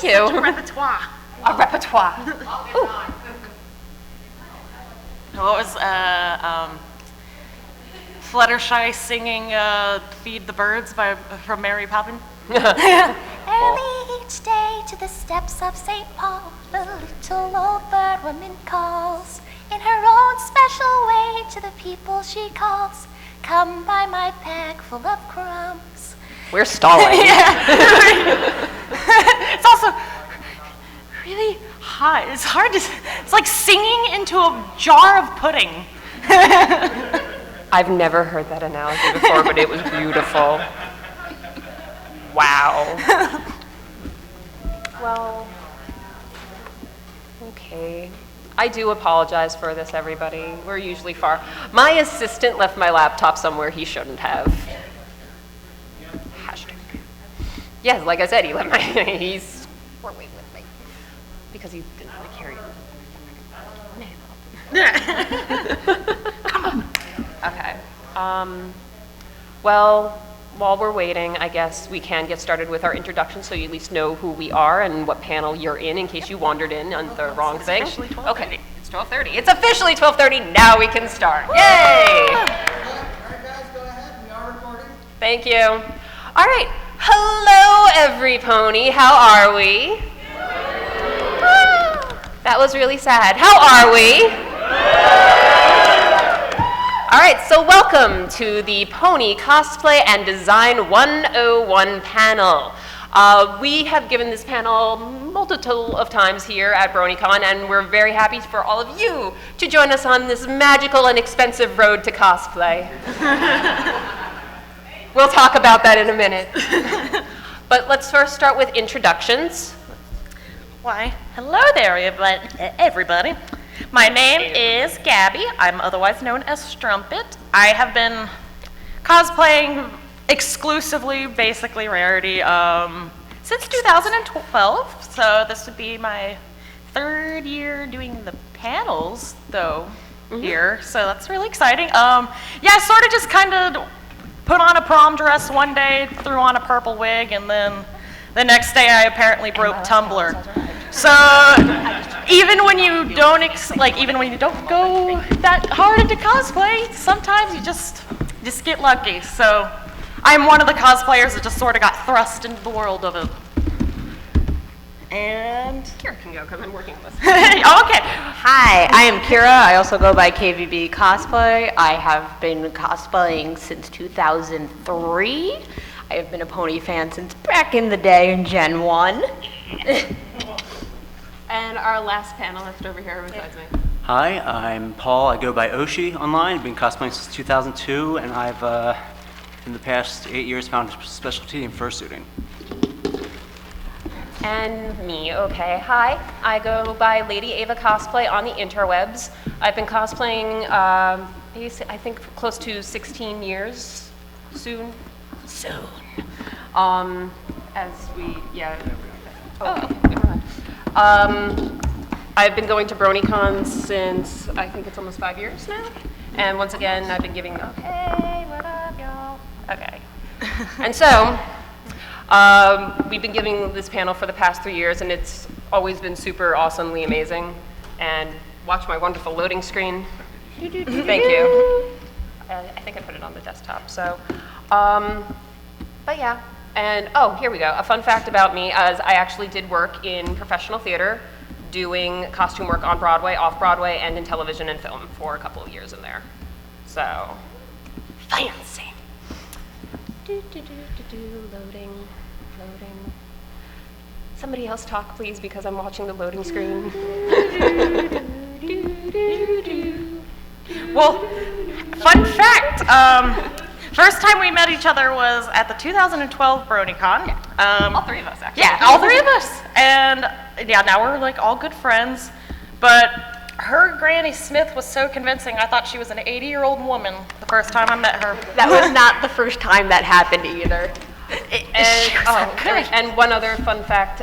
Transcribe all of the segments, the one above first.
Thank you. Such a repertoire. A repertoire. What was Fluttershy singing "Feed the Birds" from Mary Poppins? Early each day to the steps of St. Paul, the little old bird woman calls. In her own special way to the people she calls, come buy my bag full of crumbs. We're stalling. It's also really hot. It's hard to, it's like singing into a jar of pudding. I've never heard that analogy before, but it was beautiful. Wow. Well, okay. I do apologize for this, everybody. We're usually far. My assistant left my laptop somewhere he shouldn't have. Hashtag. Yeah, like I said, he left my, he's working with me because he didn't want to carry it. Come on. Okay. Well, while we're waiting, I guess we can get started with our introduction so you at least know who we are and what panel you're in case you wandered in on the wrong thing. It's officially 12:30. Okay, it's 12:30. It's officially 12:30. Now we can start. Yay! All right, guys, go ahead. We are recording. Thank you. All right. Hello, every pony. How are we? That was really sad. How are we? All right, so welcome to the Pony Cosplay and Design 101 panel. We have given this panel multiple of times here at BronyCon, and we're very happy for all of you to join us on this magical and expensive road to cosplay. We'll talk about that in a minute. But let's first start with introductions. Why, hello there, everybody. My name is Gabby. I'm otherwise known as Strumpet. I have been cosplaying exclusively, basically Rarity, since 2012. So this would be my third year doing the panels, though, here. So that's really exciting. Yeah, sort of just kind of put on a prom dress one day, threw on a purple wig, and then the next day I apparently broke Tumblr. So even when you don't go that hard into cosplay, sometimes you just get lucky. So I'm one of the cosplayers that just sort of got thrust into the world of it. And Kira can go because I'm working with this. Okay. Hi, I am Kira. I also go by KVB Cosplay. I have been cosplaying since 2003. I have been a pony fan since back in the day in Gen 1. And our last panelist over here besides me. Hi, I'm Paul. I go by Oshi online. I've been cosplaying since 2002, and I've, in the past 8 years, found a specialty in fursuiting. And me, okay. Hi, I go by Lady Ava Cosplay on the interwebs. I've been cosplaying, I think, close to 16 years. Soon. I've been going to BronyCon since, I think it's almost 5 years now. And once again, I've been giving, okay, what up, y'all? Okay. And so, we've been giving this panel for the past 3 years, and it's always been super awesomely amazing. And watch my wonderful loading screen. Thank you. I think I put it on the desktop, so. But yeah, and oh, here we go. A fun fact about me is I actually did work in professional theater, doing costume work on Broadway, off Broadway, and in television and film for a couple of years in there. So, fancy. Loading. Somebody else talk, please, because I'm watching the loading screen. Well, fun fact, first time we met each other was at the 2012 BronyCon. All three of us, actually. Yeah, all three of us. And yeah, now we're like all good friends. But her Granny Smith was so convincing, I thought she was an 80-year-old woman the first time I met her. That was not the first time that happened either. And one other fun fact,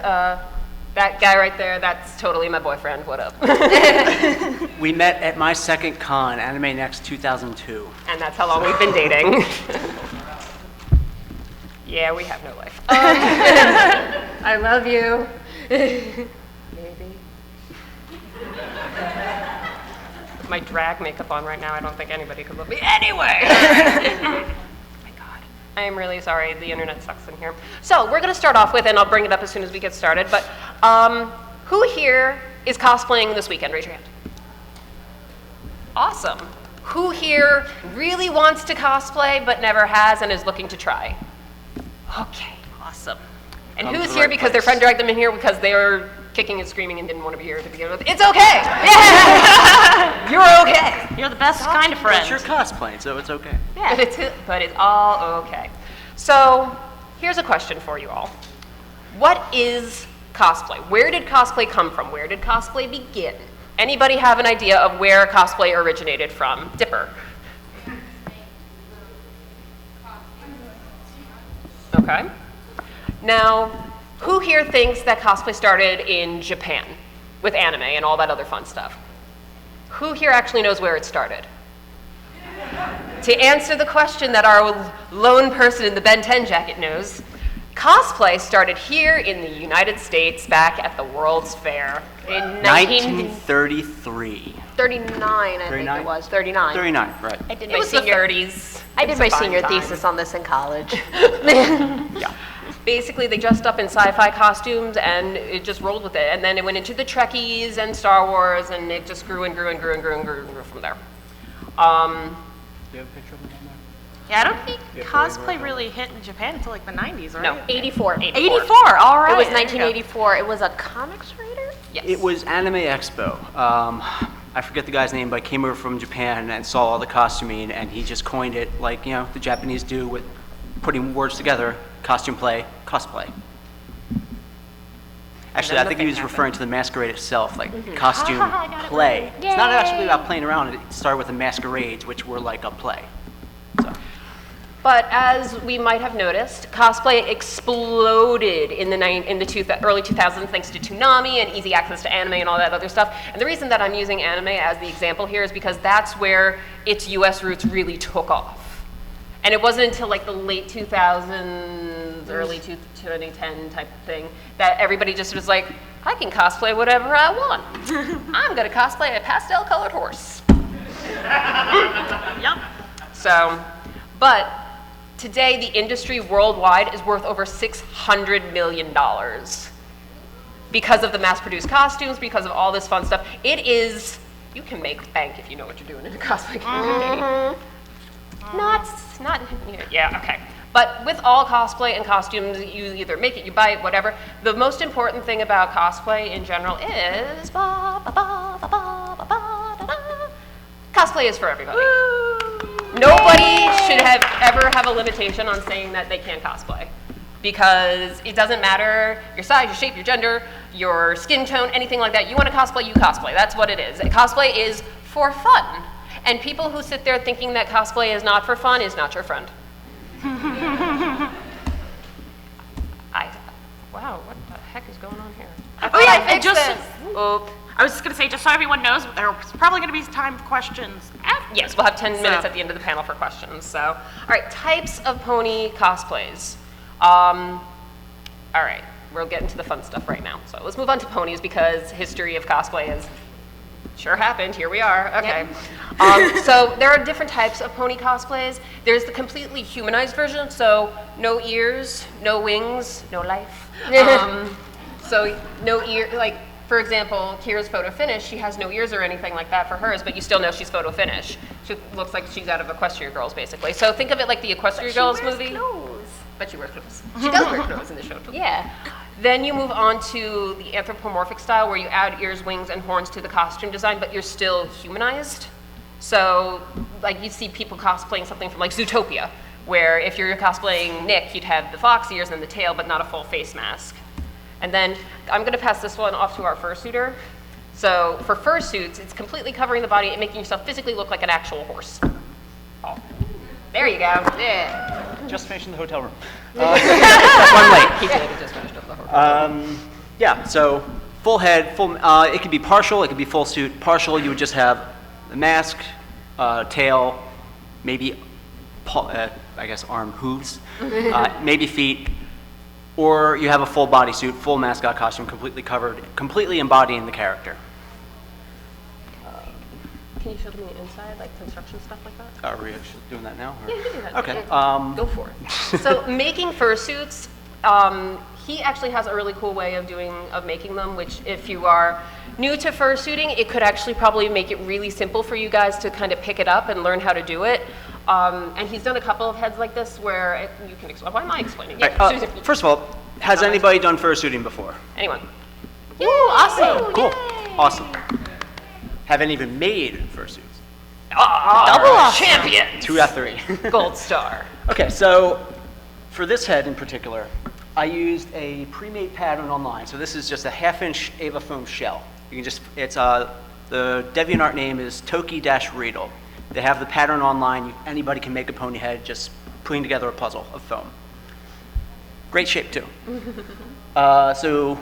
that guy right there, that's totally my boyfriend. What up? We met at my second con, Anime Next 2002. And that's how long we've been dating. Yeah, we have no life. I love you. Maybe. With my drag makeup on right now, I don't think anybody could look me anyway. Oh my God. I am really sorry. The internet sucks in here. So we're going to start off with, and I'll bring it up as soon as we get started, but who here is cosplaying this weekend? Raise your hand. Awesome. Who here really wants to cosplay but never has and is looking to try? Okay, awesome. And Come to who's the here right because their place. friend dragged them in here because they were kicking and screaming and didn't want to be here to begin with? It's okay. Yeah. You're okay. You're the best kind of friend. But you're cosplaying, so it's okay. Yeah. But it's all okay. So here's a question for you all. What is cosplay? Where did cosplay come from? Where did cosplay begin? Anybody have an idea of where cosplay originated from? Dipper. Okay. Now, who here thinks that cosplay started in Japan with anime and all that other fun stuff? Who here actually knows where it started? To answer the question that our lone person in the Ben 10 jacket knows, cosplay started here in the United States back at the World's Fair in 1933. 39, I think 39? it was. 39. 39, right. I did It my was the senior. 30s. I did It's my a fine senior time. thesis on this in college. Yeah. Basically, they dressed up in sci-fi costumes, and it just rolled with it. And then it went into the Trekkies and Star Wars, and it just grew and grew and grew and grew and grew and grew from there. Do you have a picture of it on there? Yeah, I don't think Yeah, cosplay really hit in Japan until like the 90s, right? No, 84. 84, all right. It was there you go. 1984. It was a comics writer? yes. It was Anime Expo. I forget the guy's name, but I came over from Japan and saw all the costuming, and he just coined it like, you know, the Japanese do with putting words together, costume play, cosplay. Actually, I think he was referring to the masquerade itself, like costume play. It's not actually about playing around. It started with the masquerades, which were like a play. So, But as we might have noticed, cosplay exploded in the early 2000s thanks to Toonami and easy access to anime and all that other stuff. And the reason that I'm using anime as the example here is because that's where its US roots really took off. And it wasn't until like the late 2000s, early 2010 type of thing that everybody just was like, I can cosplay whatever I want. I'm gonna cosplay a pastel colored horse. Yep. So, but today the industry worldwide is worth over $600 million because of the mass-produced costumes, because of all this fun stuff. It is, you can make bank if you know what you're doing in a cosplay community. Not, yeah, okay. But with all cosplay and costumes, you either make it, you buy it, whatever. The most important thing about cosplay in general is cosplay is for everybody. Nobody should ever have a limitation on saying that they can't cosplay, because it doesn't matter your size, your shape, your gender, your skin tone, anything like that. You want to cosplay, you cosplay. That's what it is. Cosplay is for fun. And people who sit there thinking that cosplay is not for fun is not your friend. Wow, what the heck is going on here? Oh yeah, and just, Oop. I was just gonna say, just so everyone knows, there's probably gonna be time for questions after. Yes, we'll have 10 minutes So- at the end of the panel for questions. So, all right, types of pony cosplays. All right, we'll get into the fun stuff right now. So let's move on to ponies because history of cosplay has sure happened. Here we are. Okay. So there are different types of pony cosplays. There's the completely humanized version, so no ears, no wings, no life. So no ear, like for example, Kira's photo finish, she has no ears or anything like that for hers, but you still know she's photo finish. She looks like she's out of Equestria Girls, basically. So think of it like the Equestria Girls movie. Clothes. But she wears clothes. She does wear clothes in the show too. Yeah. Then you move on to the anthropomorphic style where you add ears, wings, and horns to the costume design, but you're still humanized. So, like you see people cosplaying something from like Zootopia, where if you're cosplaying Nick, you'd have the fox ears and the tail, but not a full face mask. And then I'm gonna pass this one off to our fursuiter. So for fursuits, it's completely covering the body and making yourself physically look like an actual horse. Oh, there you go. Yeah. just finishing the hotel room. One late. He did. He just finished up the hotel. Yeah, so full head, it could be partial, it could be full suit. Partial, you would just have the mask, tail, maybe, I guess, arm hooves, maybe feet, or you have a full bodysuit, full mascot costume, completely covered, completely embodying the character. Can you show me inside, like construction stuff like that? Are we doing that now? or- Yeah, you can do that. Okay. Yeah, go for it. So making fursuits, he actually has a really cool way of making them, which if you are new to fursuiting, it could actually probably make it really simple for you guys to kind of pick it up and learn how to do it. And he's done a couple of heads like this where you can explain. Why am I explaining? Yeah, First of all, has anybody done fursuiting before? anyone? Yay, awesome. Cool. Awesome. Have any even made fursuits? Double off. Champion. 2 out of 3. Gold star. Okay, so for this head in particular, I used a pre-made pattern online. So this is just a 1/2-inch Ava foam shell. You can just, it's the DeviantArt name is Toki-Riedel. They have the pattern online. Anybody can make a pony head just putting together a puzzle of foam. Great shape too. So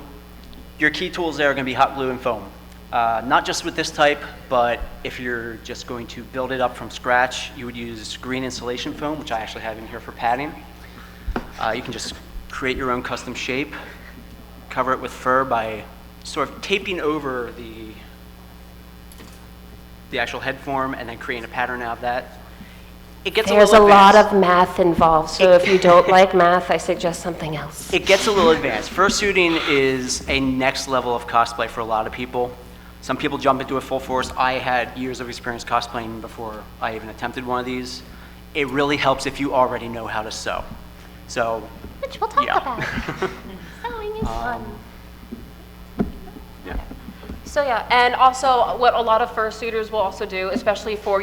your key tools there are going to be hot glue and foam. Not just with this type, but if you're just going to build it up from scratch, you would use green insulation foam, which I actually have in here for padding. You can just create your own custom shape, cover it with fur by sort of taping over the actual head form and then creating a pattern out of that. It gets There's a a little lot advanced. of math involved, so if you don't like math, I suggest something else. It gets a little advanced. Fursuiting is a next level of cosplay for a lot of people. Some people jump into it full force. I had years of experience cosplaying before I even attempted one of these. It really helps if you already know how to sew. So, Which we'll talk yeah. about. Sewing is fun. Yeah. So yeah, and also what a lot of fursuiters will also do, especially for,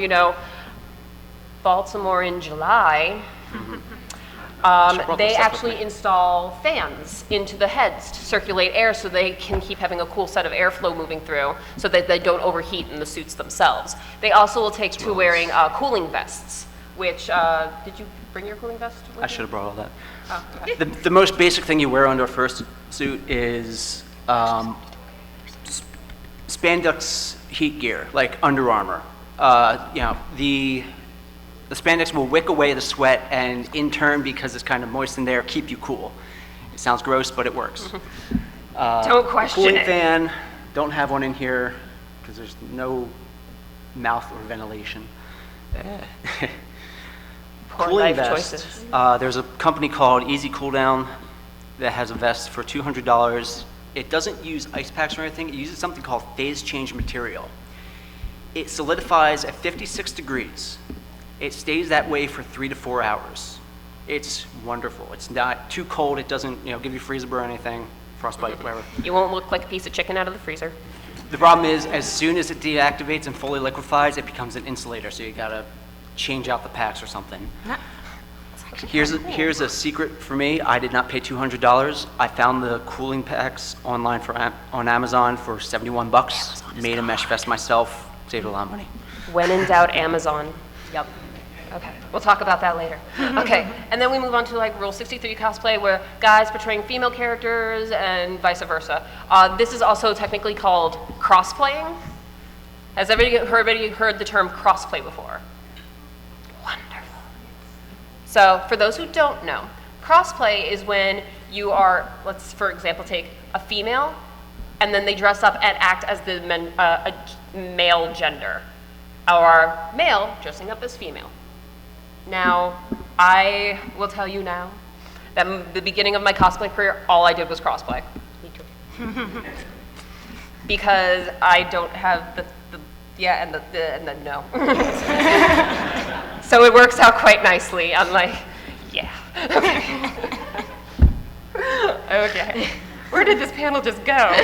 Baltimore in July, they actually install fans into the heads to circulate air so they can keep having a cool set of airflow moving through so that they don't overheat in the suits themselves. They also will take to wearing cooling vests, which, did you bring your cooling vest with I you? should have brought all that. Oh, okay. The most basic thing you wear under a fursuit is spandex heat gear, like Under Armour. The spandex will wick away the sweat and in turn, because it's kind of moist in there, keep you cool. It sounds gross, but it works. Don't question Cooling it. fan, don't have one in here because there's no mouth or ventilation. Poor Cooling life vest. choices. There's a company called Easy Cool Down that has a vest for $200. It doesn't use ice packs or anything. It uses something called phase change material. It solidifies at 56 degrees. It stays that way for 3 to 4 hours. It's wonderful. It's not too cold. It doesn't, give you freezer burn or anything, frostbite, whatever. You won't look like a piece of chicken out of the freezer. The problem is, as soon as it deactivates and fully liquefies, it becomes an insulator, so you gotta change out the packs or something. Here's a secret for me. I did not pay $200. I found the cooling packs online on Amazon for $71. Made a mesh vest myself. Saved a lot of money. When in doubt, Amazon. Yep. Okay, we'll talk about that later. Okay, and then we move on to like Rule 63 cosplay, where guys portraying female characters and vice versa. This is also technically called crossplaying. Has everybody heard the term crossplay before? Wonderful. So for those who don't know, crossplay is when you are, let's for example take a female, and then they dress up and act as the a male gender, or male dressing up as female. Now, I will tell you now that the beginning of my cosplay career, all I did was crossplay. Me too. Because I don't have the yeah and the no. So it works out quite nicely. I'm like, yeah. Okay. Where did this panel just go?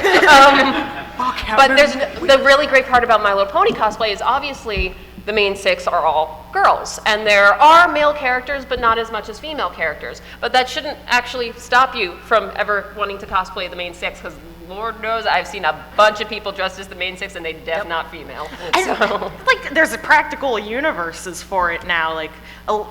But the really great part about My Little Pony cosplay is obviously the main 6 are all girls. And there are male characters, but not as much as female characters. But that shouldn't actually stop you from ever wanting to cosplay the main 6, because Lord knows I've seen a bunch of people dressed as the main 6 and they're not female. So. Like, there's a practical universes for it now. Like,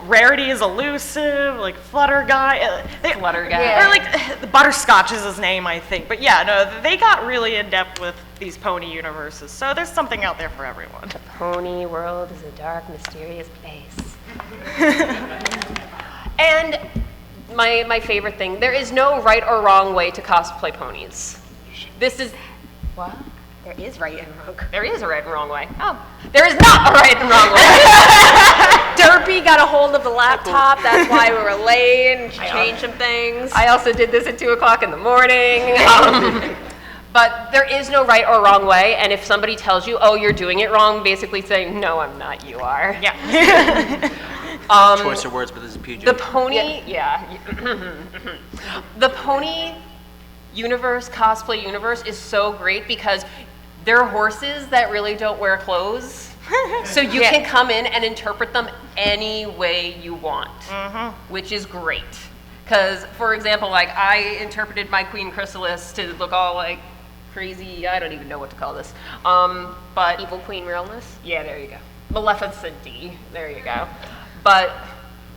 Rarity is elusive, like Flutter Guy. Flutter Guy. Or like, Butterscotch is his name, I think. But yeah, no, they got really in depth with these pony universes. So there's something out there for everyone. The pony world is a dark, mysterious place. And my favorite thing. There is no right or wrong way to cosplay ponies. This is, what? There is right and wrong. There is a right and wrong way. Oh, there is not a right and wrong way. Derpy got a hold of the laptop. That's why we were late, and she changed some things. I also did this at 2 o'clock in the morning. But there is no right or wrong way, and if somebody tells you, oh, you're doing it wrong, basically saying, no, I'm not, you are. Yeah. Choice of words, but this is PG. The pony, yeah. The pony universe, cosplay universe is so great because there are horses that really don't wear clothes. So you can come in and interpret them any way you want, which is great. Because, for example, like I interpreted my Queen Chrysalis to look all like crazy, I don't even know what to call this. But Evil Queen realness. yeah, there you go. Maleficent, there you go. But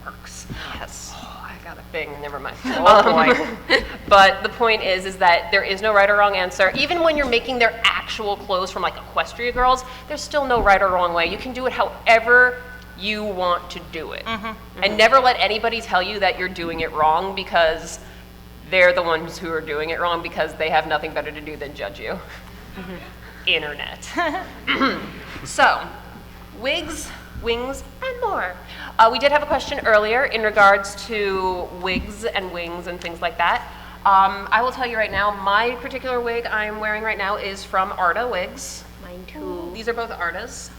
works. Yes. Oh, I got a thing, never mind. Oh boy. But the point is that there is no right or wrong answer. Even when you're making their actual clothes from like Equestria girls, there's still no right or wrong way. You can do it however you want to do it. And never let anybody tell you that you're doing it wrong, because they're the ones who are doing it wrong because they have nothing better to do than judge you. Internet. So, wigs, wings, and more. We did have a question earlier in regards to wigs and wings and things like that. I will tell you right now, my particular wig I'm wearing right now is from Arda Wigs. Mine too. These are both Ardas.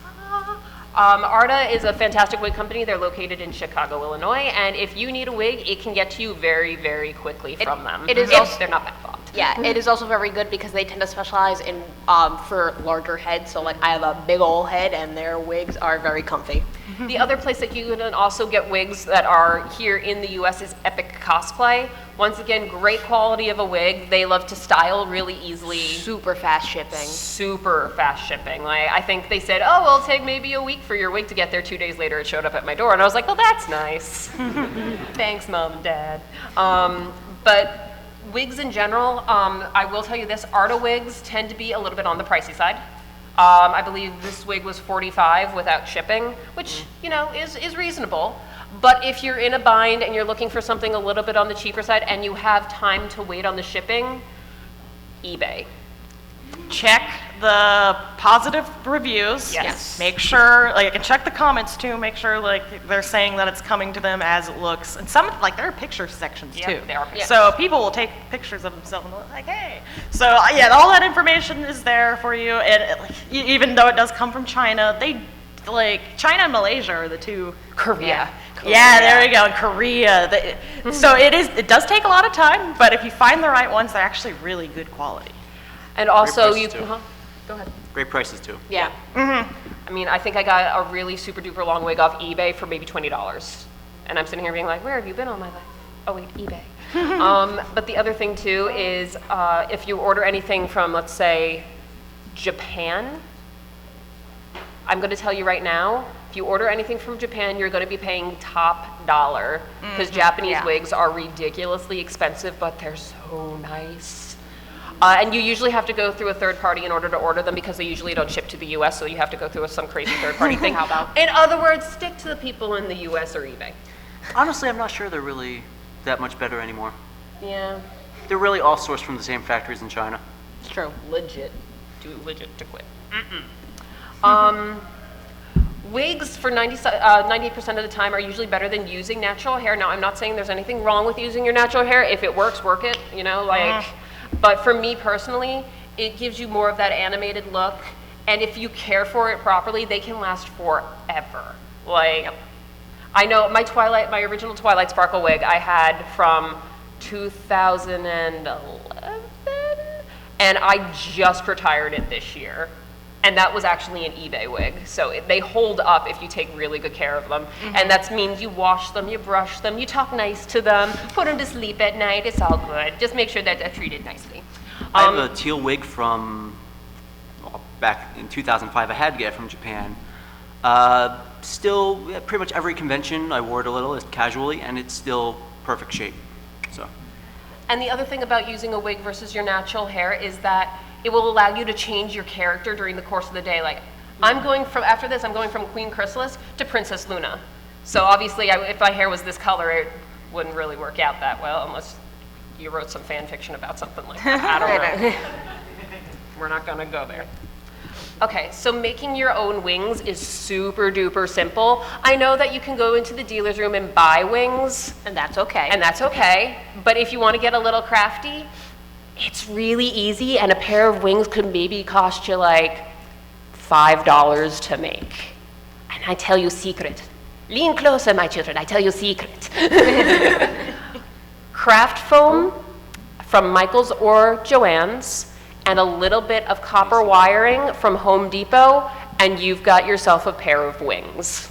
Arda is a fantastic wig company. They're located in Chicago, Illinois, and if you need a wig, it can get to you very, very quickly from them. it is if also- they're not backlogged. Yeah, it is also very good because they tend to specialize in for larger heads. So like I have a big old head, and their wigs are very comfy. The other place that you can also get wigs that are here in the U.S. is Epic Cosplay. Once again, great quality of a wig. They love to style really easily. Super fast shipping. Super fast shipping. Like, I think they said, oh, it'll take maybe a week for your wig to get there. 2 days later, it showed up at my door. And I was like, well, that's nice. Thanks, Mom and Dad. But wigs in general, I will tell you this, Arda wigs tend to be a little bit on the pricey side. I believe this wig was $45 without shipping, which, you know, is reasonable. But if you're in a bind and you're looking for something a little bit on the cheaper side and you have time to wait on the shipping, eBay. Check the positive reviews. Yes. Make sure, like, I can check the comments too, make sure, like, they're saying that it's coming to them as it looks. And some, like, there are picture sections Yeah, too. there are pictures. So people will take pictures of themselves and look like, hey. So, yeah, all that information is there for you. And like, even though it does come from China, China and Malaysia are the two. Korea. Yeah, there we go, in Korea. So it does take a lot of time, but if you find the right ones, they're actually really good quality. And also Great you, prices, too. Go ahead. Great prices too. Yeah. I mean, I think I got a really super duper long wig off eBay for maybe $20. And I'm sitting here being like, where have you been all my life? Oh wait, eBay. But the other thing too is if you order anything from, let's say, Japan, I'm going to tell you right now, if you order anything from Japan, you're going to be paying top dollar, because Japanese wigs are ridiculously expensive, but they're so nice. And you usually have to go through a third party in order to order them, because they usually don't ship to the US, so you have to go through some crazy third party thing. How about? In other words, stick to the people in the US or eBay. Honestly, I'm not sure they're really that much better anymore. Yeah, They're really all sourced from the same factories in China. It's true. legit. Too legit to quit. Wigs for 98% of the time are usually better than using natural hair. Now, I'm not saying there's anything wrong with using your natural hair. If it works, work it, you know, like, but for me personally, it gives you more of that animated look. And if you care for it properly, they can last forever. Like, I know my original Twilight Sparkle wig I had from 2011, and I just retired it this year. And that was actually an eBay wig. So they hold up if you take really good care of them. And that means you wash them, you brush them, you talk nice to them, put them to sleep at night, it's all good. Just make sure that they're treated nicely. I have a teal wig from back in 2005. I had to get it from Japan. Still, pretty much every convention I wore it a little casually, and it's still perfect shape. So. And the other thing about using a wig versus your natural hair is that it will allow you to change your character during the course of the day. Like, after this, I'm going from Queen Chrysalis to Princess Luna. So obviously, if my hair was this color, wouldn't really work out that well unless you wrote some fan fiction about something like that. I don't know. We're not gonna go there. Okay, so making your own wings is super duper simple. I know that you can go into the dealer's room and buy wings, And that's okay. and that's okay, but if you want to get a little crafty, it's really easy, and a pair of wings could maybe cost you like $5 to make. And I tell you secret. Lean closer, my children, I tell you secret. Craft foam from Michael's or Joann's, and a little bit of copper wiring from Home Depot, and you've got yourself a pair of wings.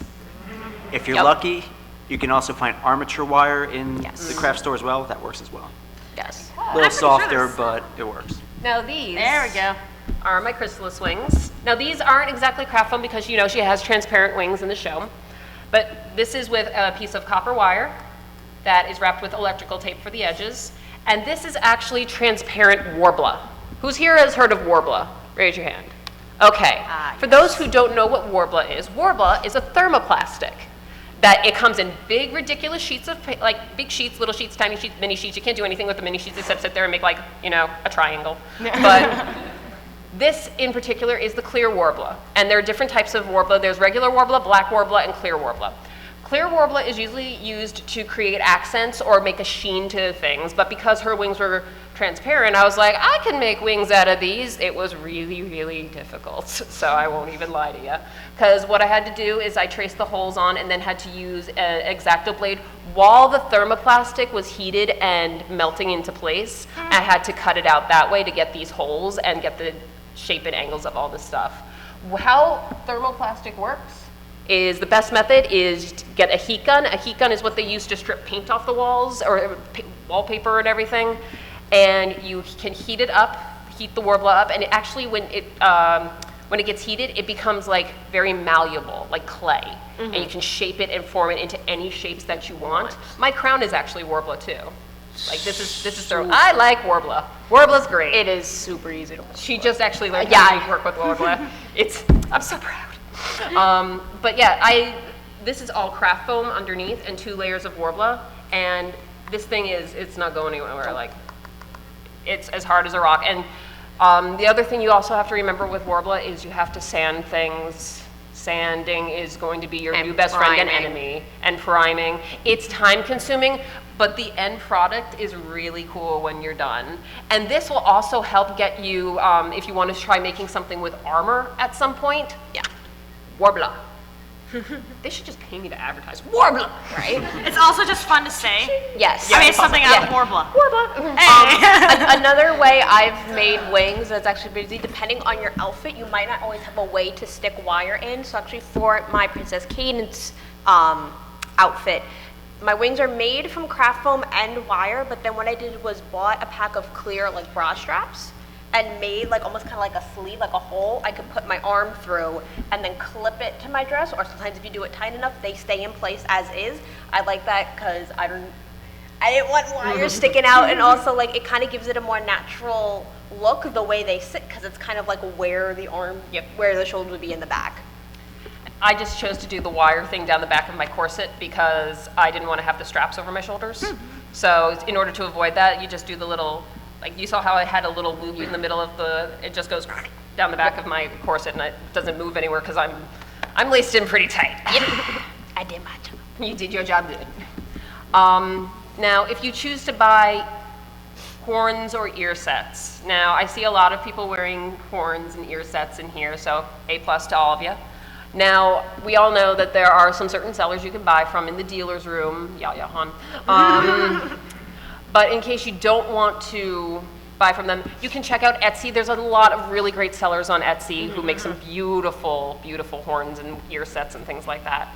If you're lucky, you can also find armature wire in Yes. the craft store as well. That works as well. Yes. A little softer, but it works. Now these There we go. are my chrysalis wings. Now these aren't exactly craft foam because you know she has transparent wings in the show, but this is with a piece of copper wire that is wrapped with electrical tape for the edges, and this is actually transparent Warbler. Who's here has heard of Warbler? Raise your hand. Okay. For those who don't know what Warbler is a thermoplastic. That it comes in big, ridiculous sheets of, like big sheets, little sheets, tiny sheets, mini sheets. You can't do anything with the mini sheets except sit there and make like, you know, a triangle. But this in particular is the clear Warbler. And there are different types of Warbler. There's regular Warbler, black Warbler, and clear Warbler. Clear Warbler is usually used to create accents or make a sheen to things, but because her wings were transparent, I was like, I can make wings out of these. It was really, really difficult, so I won't even lie to you. Because what I had to do is I traced the holes on and then had to use an X-Acto blade. While the thermoplastic was heated and melting into place, I had to cut it out that way to get these holes and get the shape and angles of all this stuff. How thermoplastic works is the best method is to get a heat gun. A heat gun is what they use to strip paint off the walls or wallpaper and everything. And you can heat it up, heat the Warbler up, and it actually when it gets heated, it becomes like very malleable, like clay. And you can shape it and form it into any shapes that you want. My crown is actually Warbler too. Like this is I like Warbler. Warbler's great. It is super easy to work. She just actually learned Yeah. how to work with Warbler. I'm so proud. But yeah, this is all craft foam underneath and 2 layers of Warbler, and this thing it's not going anywhere. Like, it's as hard as a rock. And the other thing you also have to remember with Warbler is you have to sand things. Sanding is going to be your And new best friend and priming. enemy. And priming. It's time consuming, but the end product is really cool when you're done. And this will also help get you, if you want to try making something with armor at some point. Yeah. Warbler. They should just pay me to advertise. Warbler, right? It's also just fun to say. Yes. I made something out of Warbler. Another way I've made wings that's actually busy, depending on your outfit, you might not always have a way to stick wire in. So actually for my Princess Cadence outfit, my wings are made from craft foam and wire, but then what I did was bought a pack of clear like bra straps and made like almost kind of like a sleeve, like a hole I could put my arm through and then clip it to my dress, or sometimes if you do it tight enough, they stay in place as is. I like that because I didn't want wires sticking out, and also like it kind of gives it a more natural look the way they sit, because it's kind of like where the arm, where the shoulder would be in the back. I just chose to do the wire thing down the back of my corset because I didn't want to have the straps over my shoulders. So in order to avoid that, you just do the little, like you saw how I had a little loop in the middle of it just goes down the back of my corset and it doesn't move anywhere because I'm laced in pretty tight. I did my job. You did your job good. Now, if you choose to buy horns or ear sets, now I see a lot of people wearing horns and ear sets in here, so A+ to all of you. Now, we all know that there are some certain sellers you can buy from in the dealer's room, hon. But in case you don't want to buy from them, you can check out Etsy. There's a lot of really great sellers on Etsy who make some beautiful, beautiful horns and ear sets and things like that.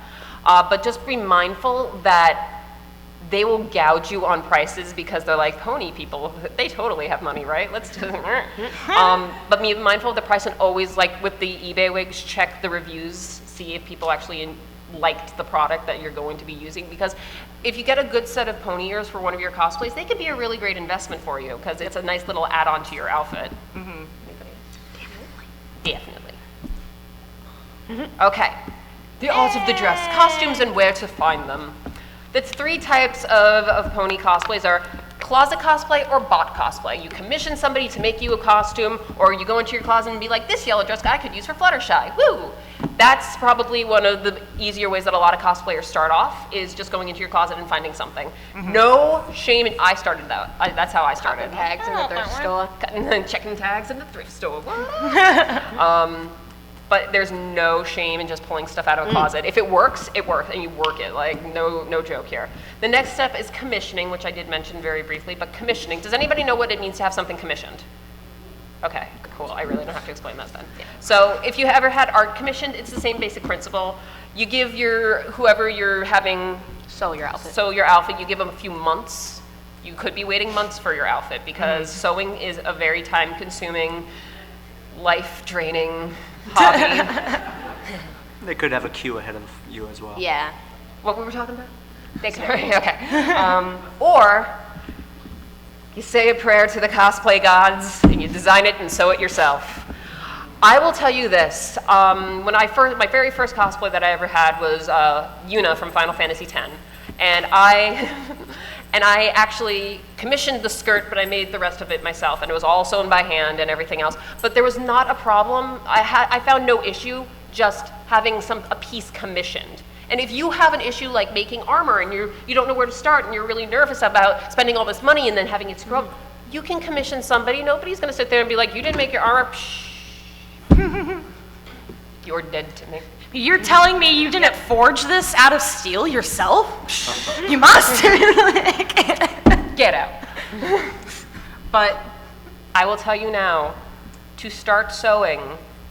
But just be mindful that they will gouge you on prices because they're like pony people. They totally have money, right? Let's do but be mindful of the price, and always, like with the eBay wigs, check the reviews, see if people actually liked the product that you're going to be using, because if you get a good set of pony ears for one of your cosplays, they could be a really great investment for you because it's a nice little add-on to your outfit. Definitely. Okay. The art of the dress, costumes and where to find them. The three types of pony cosplays are closet cosplay or bot cosplay. You commission somebody to make you a costume, or you go into your closet and be like, this yellow dress I could use for Fluttershy, woo! That's probably one of the easier ways that a lot of cosplayers start off, is just going into your closet and finding something. No shame in, I started that. That's how I started. Tags in the thrift store. And then checking tags in the thrift store. But there's no shame in just pulling stuff out of a closet. If it works, and you work it. Like, no joke here. The next step is commissioning, which I did mention very briefly, but commissioning. Does anybody know what it means to have something commissioned? Okay, cool. I really don't have to explain that then. So if you ever had art commissioned, it's the same basic principle. You give whoever you're having sew your outfit, you give them a few months. You could be waiting months for your outfit, because sewing is a very time-consuming, life-draining hobby. They could have a queue ahead of you as well. Yeah. What we were talking about? Okay. Or you say a prayer to the cosplay gods and you design it and sew it yourself. I will tell you this. My very first cosplay that I ever had was Yuna from Final Fantasy X, and I actually commissioned the skirt, but I made the rest of it myself, and it was all sewn by hand and everything else. But there was not a problem. I found no issue just having a piece commissioned. And if you have an issue like making armor and you don't know where to start and you're really nervous about spending all this money and then having it screw up, you can commission somebody. Nobody's going to sit there and be like, you didn't make your armor. You're dead to me. You're telling me you didn't forge this out of steel yourself? You must. Get out. But I will tell you now, to start sewing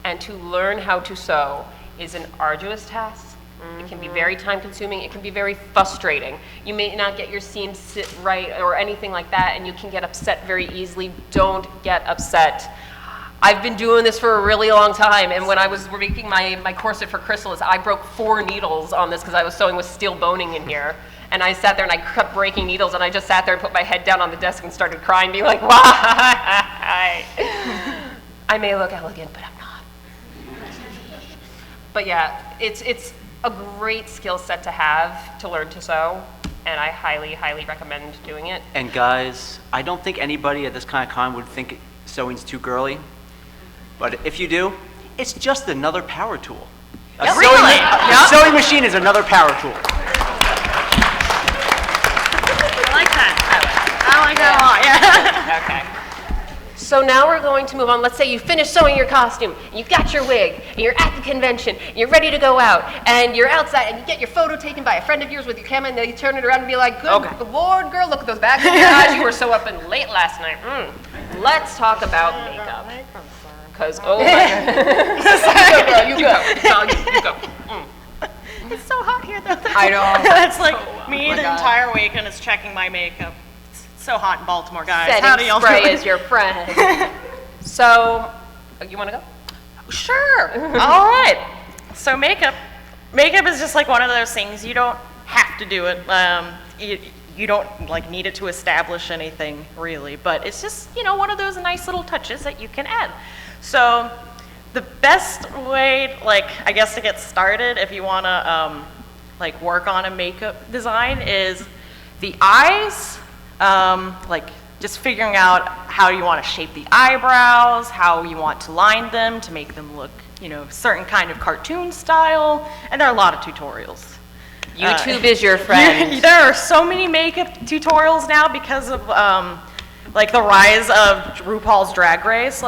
and to learn how to sew is an arduous task. It can be very time consuming. It can be very frustrating. You may not get your seams sit right or anything like that, and you can get upset very easily. Don't get upset. I've been doing this for a really long time, and when I was making my corset for Chrysalis, I broke 4 needles on this because I was sewing with steel boning in here. And I sat there and I kept breaking needles, and I just sat there and put my head down on the desk and started crying, being like, why? I may look elegant, but I'm not. But yeah, it's a great skill set to have to learn to sew, and I highly, highly recommend doing it. And guys, I don't think anybody at this kind of con would think sewing's too girly. But if you do, it's just another power tool. A sewing machine is another power tool. I like that. I like that a lot, yeah. Okay. So now we're going to move on. Let's say you finish sewing your costume, and you've got your wig, and you're at the convention, and you're ready to go out, and you're outside, and you get your photo taken by a friend of yours with your camera, and they turn it around and be like, good Lord, girl, look at those bags in your eyes. You were so up and late last night. Let's talk about makeup. Because, oh my God. You go. It's so hot here, though. I know. That's like me the entire week, and it's checking my makeup. It's so hot in Baltimore, guys. How do Setting y'all spray do it? is your friend. So, you want to go? Sure. All right. So makeup is just like one of those things. You don't have to do it. You don't like need it to establish anything really, but it's just, one of those nice little touches that you can add. So the best way, I guess, to get started if you want to work on a makeup design is the eyes, just figuring out how you want to shape the eyebrows, how you want to line them to make them look, certain kind of cartoon style, and there are a lot of tutorials. YouTube is your friend. There are so many makeup tutorials now because of the rise of RuPaul's Drag Race.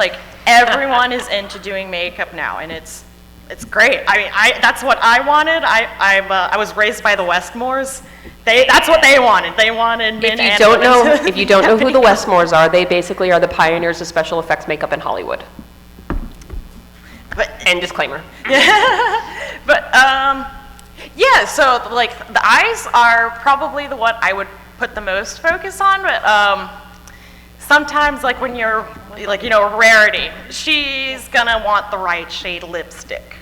Everyone is into doing makeup now, and it's great. I mean, that's what I wanted. I was raised by the Westmores. That's what they wanted. They wanted men and women. If you don't know who the Westmores are, they basically are the pioneers of special effects makeup in Hollywood. End disclaimer. Yeah, so the eyes are probably what I would put the most focus on, but sometimes when you're Rarity, she's gonna want the right shade lipstick,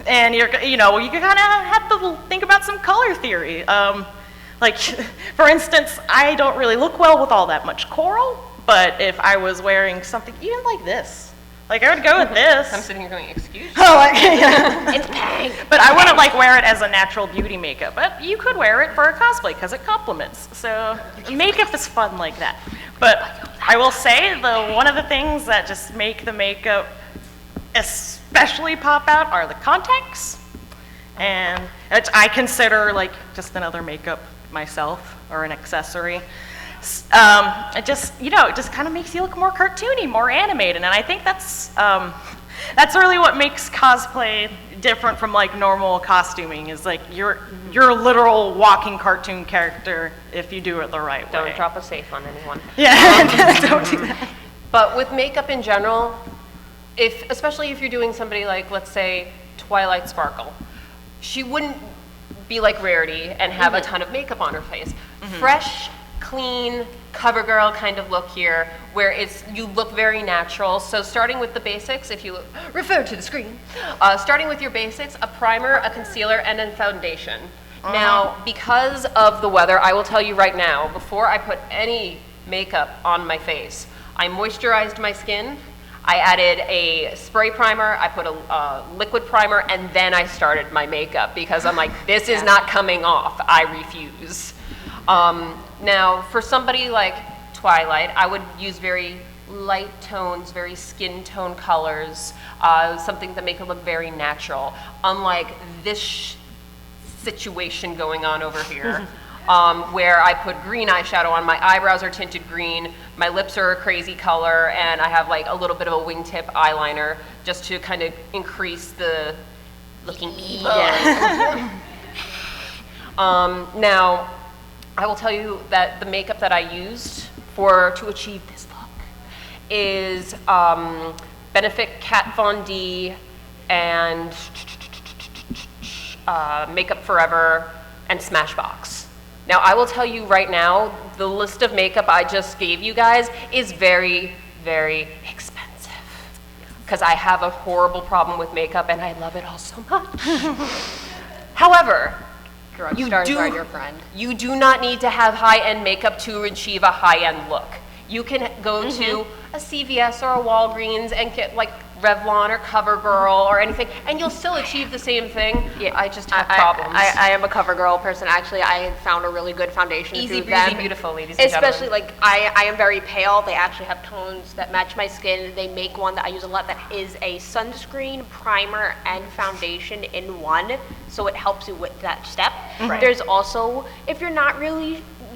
and you kind of have to think about some color theory. For instance, I don't really look well with all that much coral, but if I was wearing something even like this, Like, I would go with this. I'm sitting here going, excuse me? It's pink. But I wouldn't like wear it as a natural beauty makeup. But you could wear it for a cosplay because it complements. So makeup is fun like that. But I will say one of the things that just make the makeup especially pop out are the contacts. And I consider like just another makeup myself or an accessory. It just, it just kind of makes you look more cartoony, more animated, and I think that's really what makes cosplay different from like normal costuming. Is like you're a literal walking cartoon character if you do it the right way. Don't drop a safe on anyone. Yeah, don't do that. But with makeup in general, especially if you're doing somebody like, let's say, Twilight Sparkle, she wouldn't be like Rarity and have a ton of makeup on her face. Fresh, clean, cover girl kind of look here, where you look very natural. So starting with the basics, if you refer to the screen, starting with your basics, a primer, a concealer, and a foundation. Now, because of the weather, I will tell you right now, before I put any makeup on my face, I moisturized my skin, I added a spray primer, I put a liquid primer, and then I started my makeup because I'm like, this is not coming off, I refuse. Now, for somebody like Twilight, I would use very light tones, very skin tone colors, something to make it look very natural, unlike this situation going on over here, where I put green eyeshadow on. My eyebrows are tinted green, my lips are a crazy color, and I have like a little bit of a wingtip eyeliner just to kind of increase the looking evil. Now, I will tell you that the makeup that I used to achieve this look is Benefit Kat Von D and Makeup Forever and Smashbox. Now, I will tell you right now, the list of makeup I just gave you guys is very, very expensive because I have a horrible problem with makeup and I love it all so much. However, Drugstores are your friend. you do not need to have high-end makeup to achieve a high-end look. You can go to a CVS or a Walgreens and get like Revlon or CoverGirl or anything, and you'll still achieve the same thing. Yeah, I just have problems. I am a CoverGirl person. Actually, I found a really good foundation Easy through breezy, them. beautiful, ladies and Especially gentlemen. like I am very pale. They actually have tones that match my skin. They make one that I use a lot that is a sunscreen, primer, and foundation in one, so it helps you with that step. Right. There's also, if you're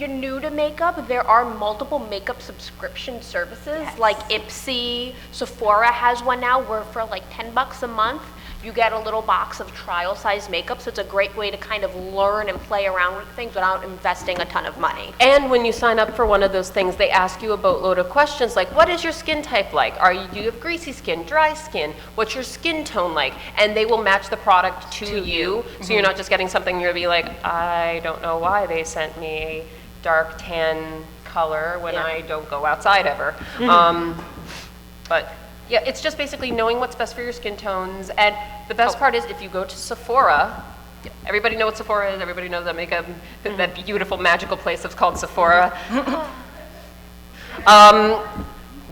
new to makeup, there are multiple makeup subscription services like Ipsy. Sephora has one now where for like $10 a month, you get a little box of trial size makeup. So it's a great way to kind of learn and play around with things without investing a ton of money. And when you sign up for one of those things, they ask you a boatload of questions like, what is your skin type like? Do you have greasy skin, dry skin? What's your skin tone like? And they will match the product to you. So you're not just getting something you'll be like, I don't know why they sent me a dark tan color when I don't go outside ever. But yeah, it's just basically knowing what's best for your skin tones. And the best part is if you go to Sephora, everybody knows what Sephora is, everybody knows that makeup, that beautiful magical place that's called Sephora.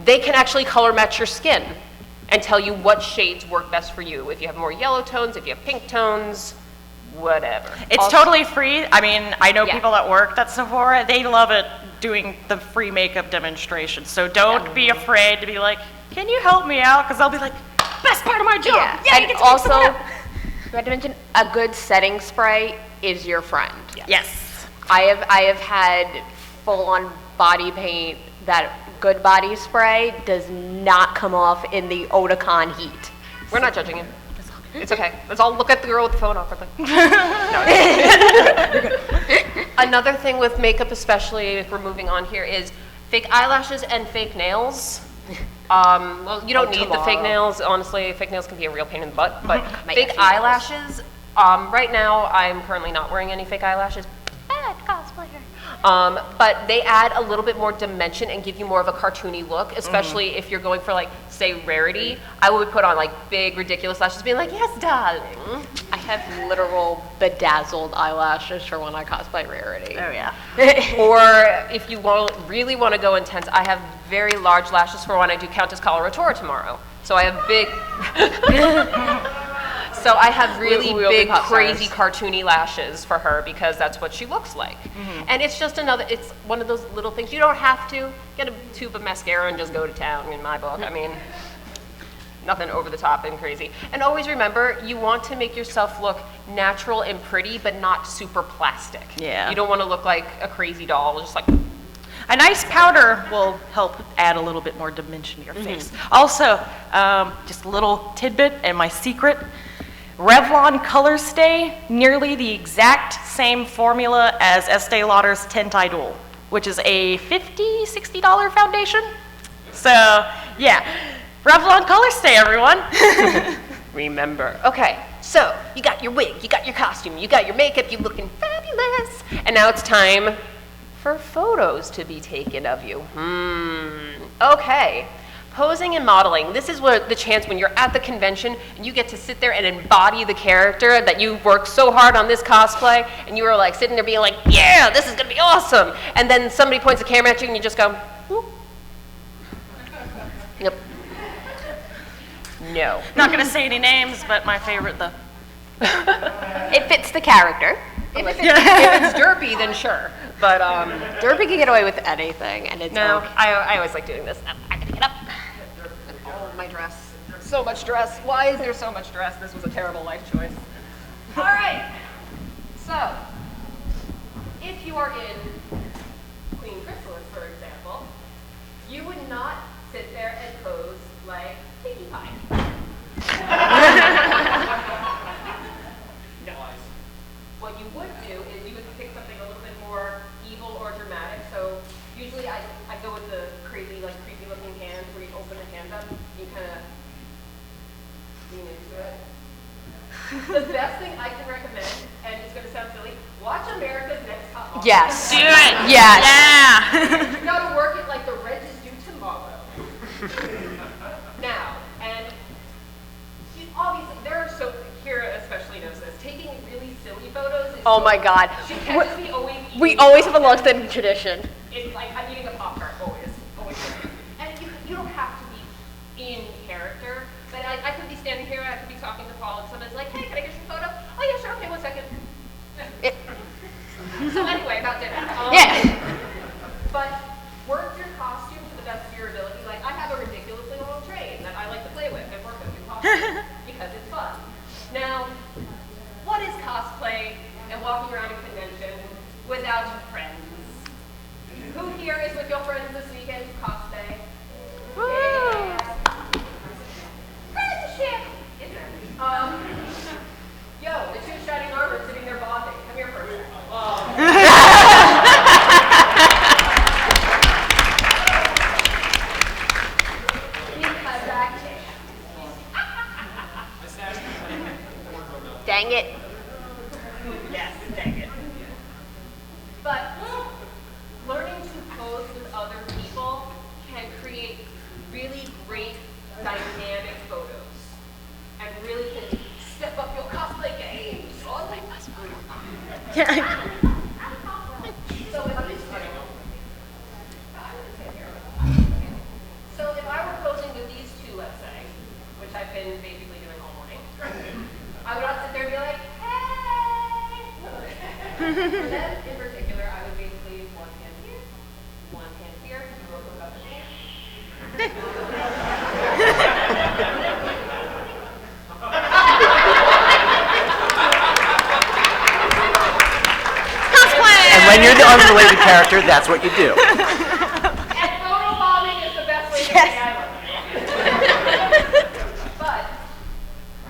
They can actually color match your skin and tell you what shades work best for you. If you have more yellow tones, if you have pink tones, whatever. It's totally free. I mean, I know people that work at Sephora, they love it doing the free makeup demonstration. So don't be afraid to be like, can you help me out? Because they'll be like, best part of my job. Yeah, Yeah, you and get to make also, someone else. you had to mention a good setting spray is your friend. Yes. I have had full-on body paint. That good body spray does not come off in the Otakon heat. We're not judging you. It's okay. Let's all look at the girl with the phone awkwardly. Another thing with makeup, especially if we're moving on here, is fake eyelashes and fake nails. Well, you don't need the fake nails. Honestly, fake nails can be a real pain in the butt. But fake eyelashes, right now, I'm currently not wearing any fake eyelashes. Bad cosplayer. But they add a little bit more dimension and give you more of a cartoony look, especially if you're going for like, say, Rarity. I would put on like big, ridiculous lashes, being like, yes, darling. I have literal bedazzled eyelashes for when I cosplay Rarity. Oh, yeah. Or if you really want to go intense, I have very large lashes for when I do Countess Coloratura tomorrow. So I have big, so I have really We'll be big, pop stars. crazy, cartoony lashes for her because that's what she looks like. And it's just it's one of those little things. You don't have to get a tube of mascara and just go to town in my book. I mean, nothing over the top and crazy. And always remember, you want to make yourself look natural and pretty, but not super plastic. Yeah. You don't want to look like a crazy doll, just like, A nice powder will help add a little bit more dimension to your face. Also, just a little tidbit and my secret, Revlon Color Stay, nearly the exact same formula as Estee Lauder's Tint Idol, which is a $50, $60 foundation. So, yeah, Revlon Color Stay, everyone. remember. Okay, so you got your wig, you got your costume, you got your makeup, you're looking fabulous. And now it's time for photos to be taken of you. Okay. Posing and modeling. This is where the chance when you're at the convention and you get to sit there and embody the character that you worked so hard on this cosplay, and you were like sitting there being like, yeah, this is gonna be awesome. And then somebody points a camera at you and you just go, whoop. Yep. No. Not gonna say any names, but my favorite, the It fits the character. If it's derpy, then sure. But Derpy can get away with anything, and it's no, okay. I always like doing this. I gotta get up. Oh, my dress. So much dress. Why is there so much dress? This was a terrible life choice. All right. So, if you are in Queen Chrysalis, for example, you would not sit there and pose like Pinkie Pie. No. What you would do is you would pick something a little bit more evil or dramatic. So usually I go with the crazy, like creepy looking hands where you open the hand up, you kind of lean into it. The best thing I can recommend, and it's going to sound silly, watch America's Next Top Model. Yes. do it. Yes. Yeah. You gotta work it like the rent is due tomorrow. Now, and obviously there are so, Kira especially knows this, taking really silly photos is Oh so- my God. She catches me always eating. We always have a long-standing tradition. It's like I'm eating a Pop-Tart, always. And you don't have to be in character, but I could be standing here, I could be talking to Paul, and someone's like, hey, can I get your photo? Oh yeah, sure, okay, 1 second. So anyway, about dinner. Yeah. But work your costume to the best of your ability. Like, I have a ridiculously long train that I like to play with and work with in costume because it's fun. Now, what is cosplay and walking around a convention without friends? Who here is with your friends this weekend to cosplay? Woo! Friendship! Isn't it? Yo, the two shining armor sitting there bonding. Come here for a second. Because I can. Dang it. Yes, dang it. But learning to pose with other people can create really great dynamic photos and really can step up your cosplay game. So if I were posing with these two, let's say, which I've been basically doing all morning, I would not sit there and be like, hey! For them in particular, I would basically one hand here, real quick up the hand. And when you're the unrelated character, that's what you do. And photo bombing is the best way to say I love you. But,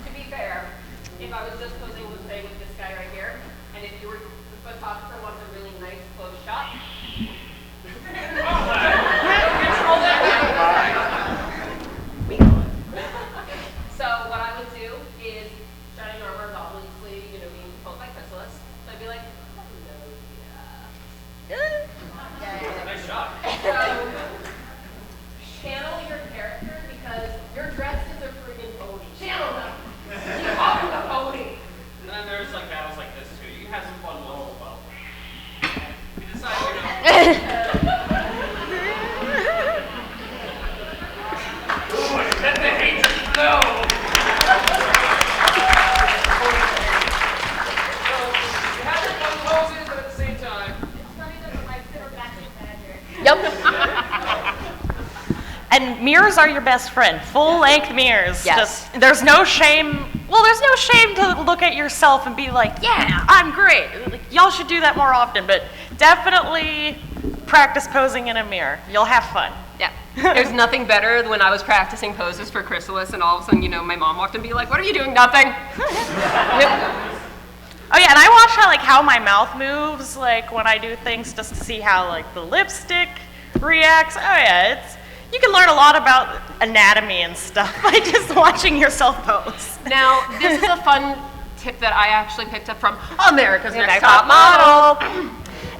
to be fair, if I was just posing, let's say, with this guy right here, and if you were the photographer wanted a really nice close shot, so what I would do is, shining armor is obviously, being posed by Chrysalis, so I'd be like, hello, yeah. And mirrors are your best friend. Full-length mirrors. Yes. There's no shame. Well, there's no shame to look at yourself and be like, yeah, I'm great. Like, y'all should do that more often, but definitely practice posing in a mirror. You'll have fun. Yeah. There's nothing better than when I was practicing poses for Chrysalis and all of a sudden, my mom walked in and be like, what are you doing? Nothing. Yep. Oh yeah, and I watch how my mouth moves, like when I do things, just to see how like the lipstick reacts. Oh yeah, you can learn a lot about anatomy and stuff by just watching yourself pose. Now, this is a fun tip that I actually picked up from America's Next Top Model.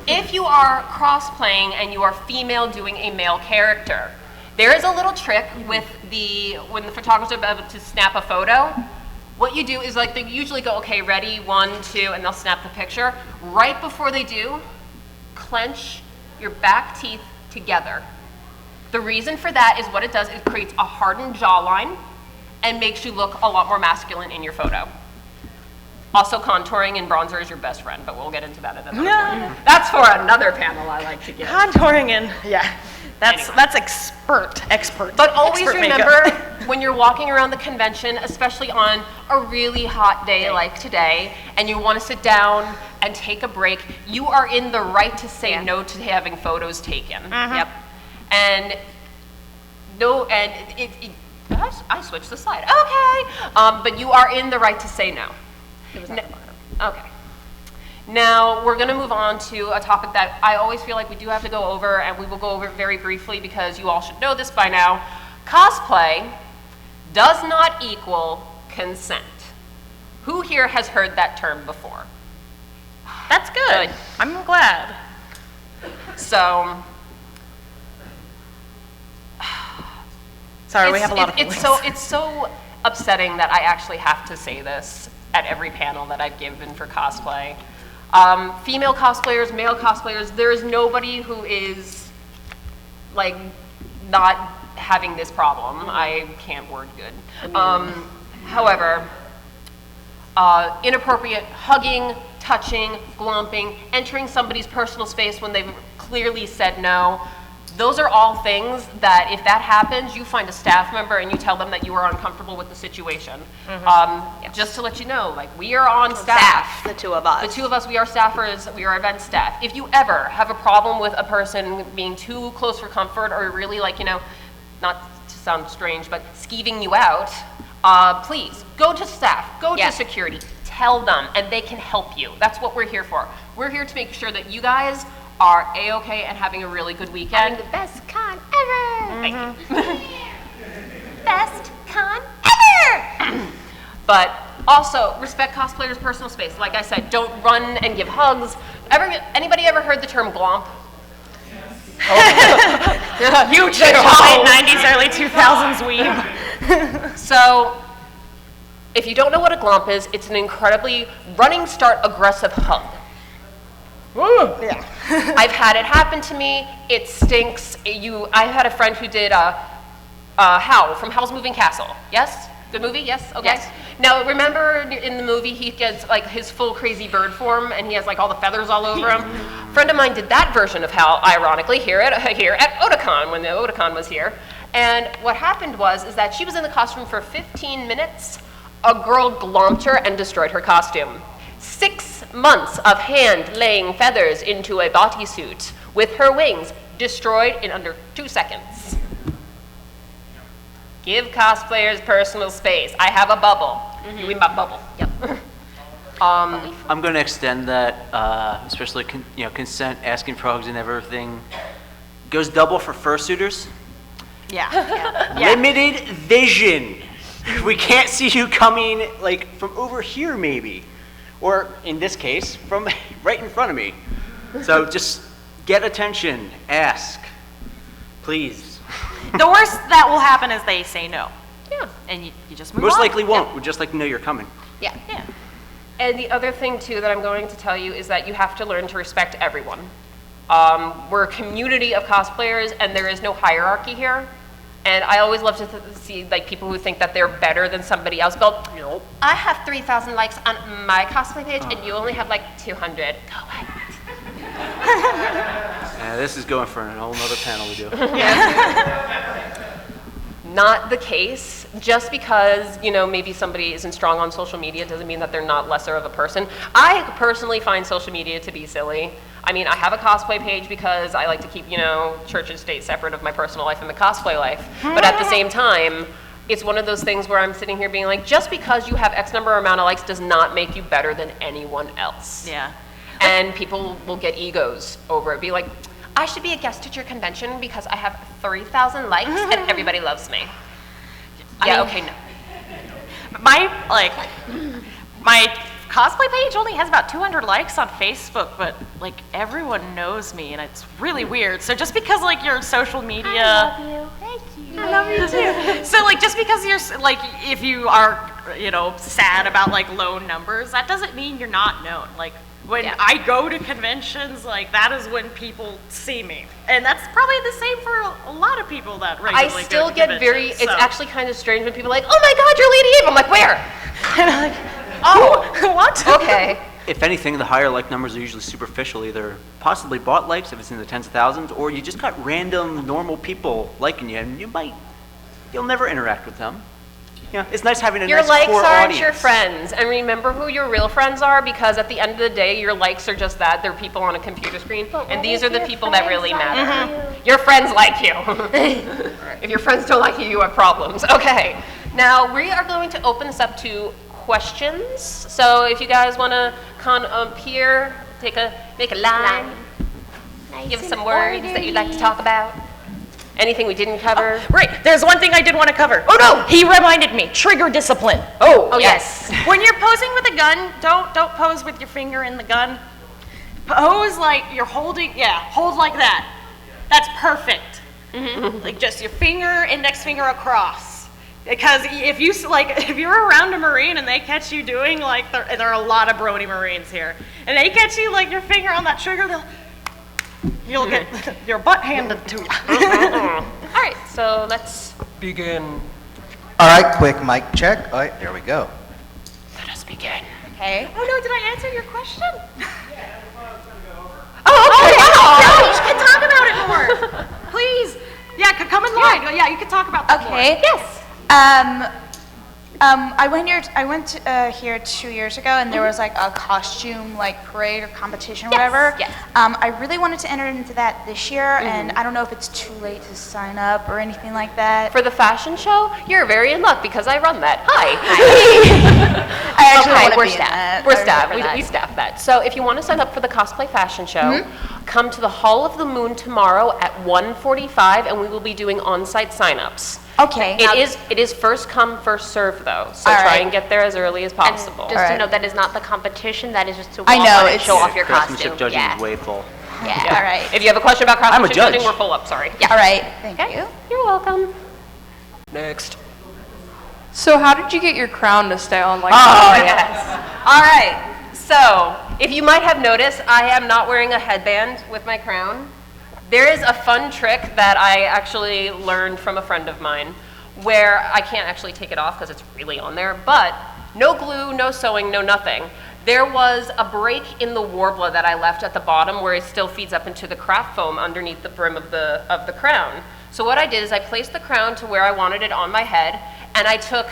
If you are cross-playing and you are female doing a male character, there is a little trick with when the photographer is about to snap a photo. What you do is they usually go, okay, ready, 1, 2, and they'll snap the picture. Right before they do, clench your back teeth together. The reason for that is what it does, it creates a hardened jawline and makes you look a lot more masculine in your photo. Also, contouring and bronzer is your best friend, but we'll get into that at another point. That's for another panel I like to give. Contouring and, yeah, that's expert. But always expert remember, makeup. when you're walking around the convention, especially on a really hot day like today, and you want to sit down and take a break, you are in the right to say no to having photos taken. Yep. And no, and I switched the slide. Okay. But you are in the right to say no. Okay. Now, we're going to move on to a topic that I always feel like we do have to go over, and we will go over it very briefly because you all should know this by now. Cosplay does not equal consent. Who here has heard that term before? That's good. I'm glad. So, sorry, we have a lot of feelings. It's so upsetting that I actually have to say this at every panel that I've given for cosplay. Female cosplayers, male cosplayers, there is nobody who is not having this problem. I can't word good. However, inappropriate hugging, touching, glomping, entering somebody's personal space when they've clearly said no, those are all things that if that happens, you find a staff member and you tell them that you are uncomfortable with the situation. Just to let you know, we are on staff. The two of us. The two of us, we are staffers, we are event staff. If you ever have a problem with a person being too close for comfort or really not to sound strange, but skeeving you out, please go to staff, go to security, tell them, and they can help you. That's what we're here for. We're here to make sure that you guys are A-okay and having a really good weekend. Having the best con ever. Thank you. Best con ever. But also, respect cosplayers' personal space. Like I said, don't run and give hugs. Anybody ever heard the term glomp? You too. Late 90s, early 2000s we've. So, if you don't know what a glomp is, it's an incredibly running start aggressive hug. Yeah. I've had it happen to me. It stinks. I had a friend who did Howl from Howl's Moving Castle. Yes? Good movie? Yes? Okay. Yes. Now, remember in the movie he gets his full crazy bird form and he has all the feathers all over him? A friend of mine did that version of Howl, ironically, here at Otakon when the Otakon was here. And what happened is that she was in the costume for 15 minutes. A girl glomped her and destroyed her costume. 6 months of hand-laying feathers into a bodysuit with her wings destroyed in under 2 seconds. Give cosplayers personal space. I have a bubble. You in my bubble. Yep. I'm going to extend that, especially consent, asking for hugs and everything. Goes double for fursuiters. Yeah. Limited vision. We can't see you coming from over here maybe. Or in this case, from right in front of me. So just get attention, ask, please. The worst that will happen is they say no. Yeah. And you just move Most on. likely won't. We'd just like to know you're coming. Yeah. And the other thing too that I'm going to tell you is that you have to learn to respect everyone. We're a community of cosplayers and there is no hierarchy here. And I always love to see people who think that they're better than somebody else. But nope. I have 3,000 likes on my cosplay page and you only have 200. Go ahead. This is going for a whole nother panel we do. not the case. Just because, you know, maybe somebody isn't strong on social media doesn't mean that they're not lesser of a person. I personally find social media to be silly. I mean, I have a cosplay page because I like to keep, you know, church and state separate of my personal life and the cosplay life. But at the same time, it's one of those things where I'm sitting here being like, just because you have X number amount of likes does not make you better than anyone else. Yeah. And people will get egos over it. Be like, I should be a guest at your convention because I have 3,000 likes and everybody loves me. Yeah, okay, no. My cosplay page only has about 200 likes on Facebook, but like everyone knows me and it's really weird. So just because like your social media. I love you. Thank you. I love you too. So like just because you're like, if you are, you know, sad about like low numbers, that doesn't mean you're not known. Like when I go to conventions, like that is when people see me. And that's probably the same for a lot of people that regularly I still go to get very, conventions, it's so. actually kind of strange when people are like, oh my God, you're Lady Eve. I'm like, where? And I'm like, oh, what? Okay. If anything, the higher like numbers are usually superficial, either possibly bought likes if it's in the tens of thousands, or you just got random normal people liking you, and you'll never interact with them. Yeah, it's nice having a Your nice likes core aren't audience. your friends. And remember who your real friends are, because at the end of the day, your likes are just that. They're people on a computer screen. And these are the people that really matter. Your friends like you. If your friends don't like you, you have problems. Okay. Now, we are going to open this up to questions. So if you guys want to come up here, make a line, give us some words that you'd like to talk about. Anything we didn't cover? Right, there's one thing I did want to cover. Oh no! He reminded me, trigger discipline. Oh yes. When you're posing with a gun, don't pose with your finger in the gun. Pose like you're holding, hold like that. That's perfect. Like just your finger, index finger across. Because if you're around a Marine and they catch you doing like, there are a lot of Brony Marines here, and they catch you like your finger on that trigger, you'll get your butt handed to you. All right, so let's begin. All right, quick mic check. All right, there we go. Let us begin. Okay. Oh no, did I answer your question? Oh, You can talk about it more. Please. Yeah, come in line. Yeah, you can talk about that more. Okay. Yes. I went here 2 years ago, and there was like a costume like parade or competition, whatever. yes. I really wanted to enter into that this year, and I don't know if it's too late to sign up or anything like that. For the fashion show, you're very in luck because I run that. Hi. I actually Okay, want to we're be in staff. that. We're I staff. remember that. We staff that. So if you want to sign up for the cosplay fashion show, come to the Hall of the Moon tomorrow at 1:45, and we will be doing on-site sign-ups. Okay. It is first come, first serve though. So All try right. and get there as early as possible. Just to note, that is not the competition, that is just to I walk know, on and it's- show off your Craftsmanship costume. judging Yeah. is way full. Yeah. All right. If you have a question about I'm a craftsmanship judge. judging, we're full up. Sorry. All right. Thank Okay. you. You're welcome. Next. So how did you get your crown to stay on like Oh, that? yes. All right. So, if you might have noticed, I am not wearing a headband with my crown. There is a fun trick that I actually learned from a friend of mine where I can't actually take it off because it's really on there, but no glue, no sewing, no nothing. There was a break in the warbler that I left at the bottom where it still feeds up into the craft foam underneath the brim of the crown. So what I did is I placed the crown to where I wanted it on my head, and I took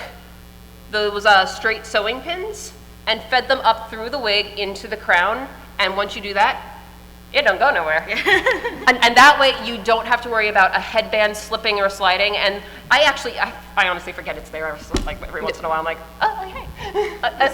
those straight sewing pins and fed them up through the wig into the crown. And once you do that, it don't go nowhere. and that way you don't have to worry about a headband slipping or sliding. And I honestly forget it's there. Like every once in a while I'm like, oh, okay.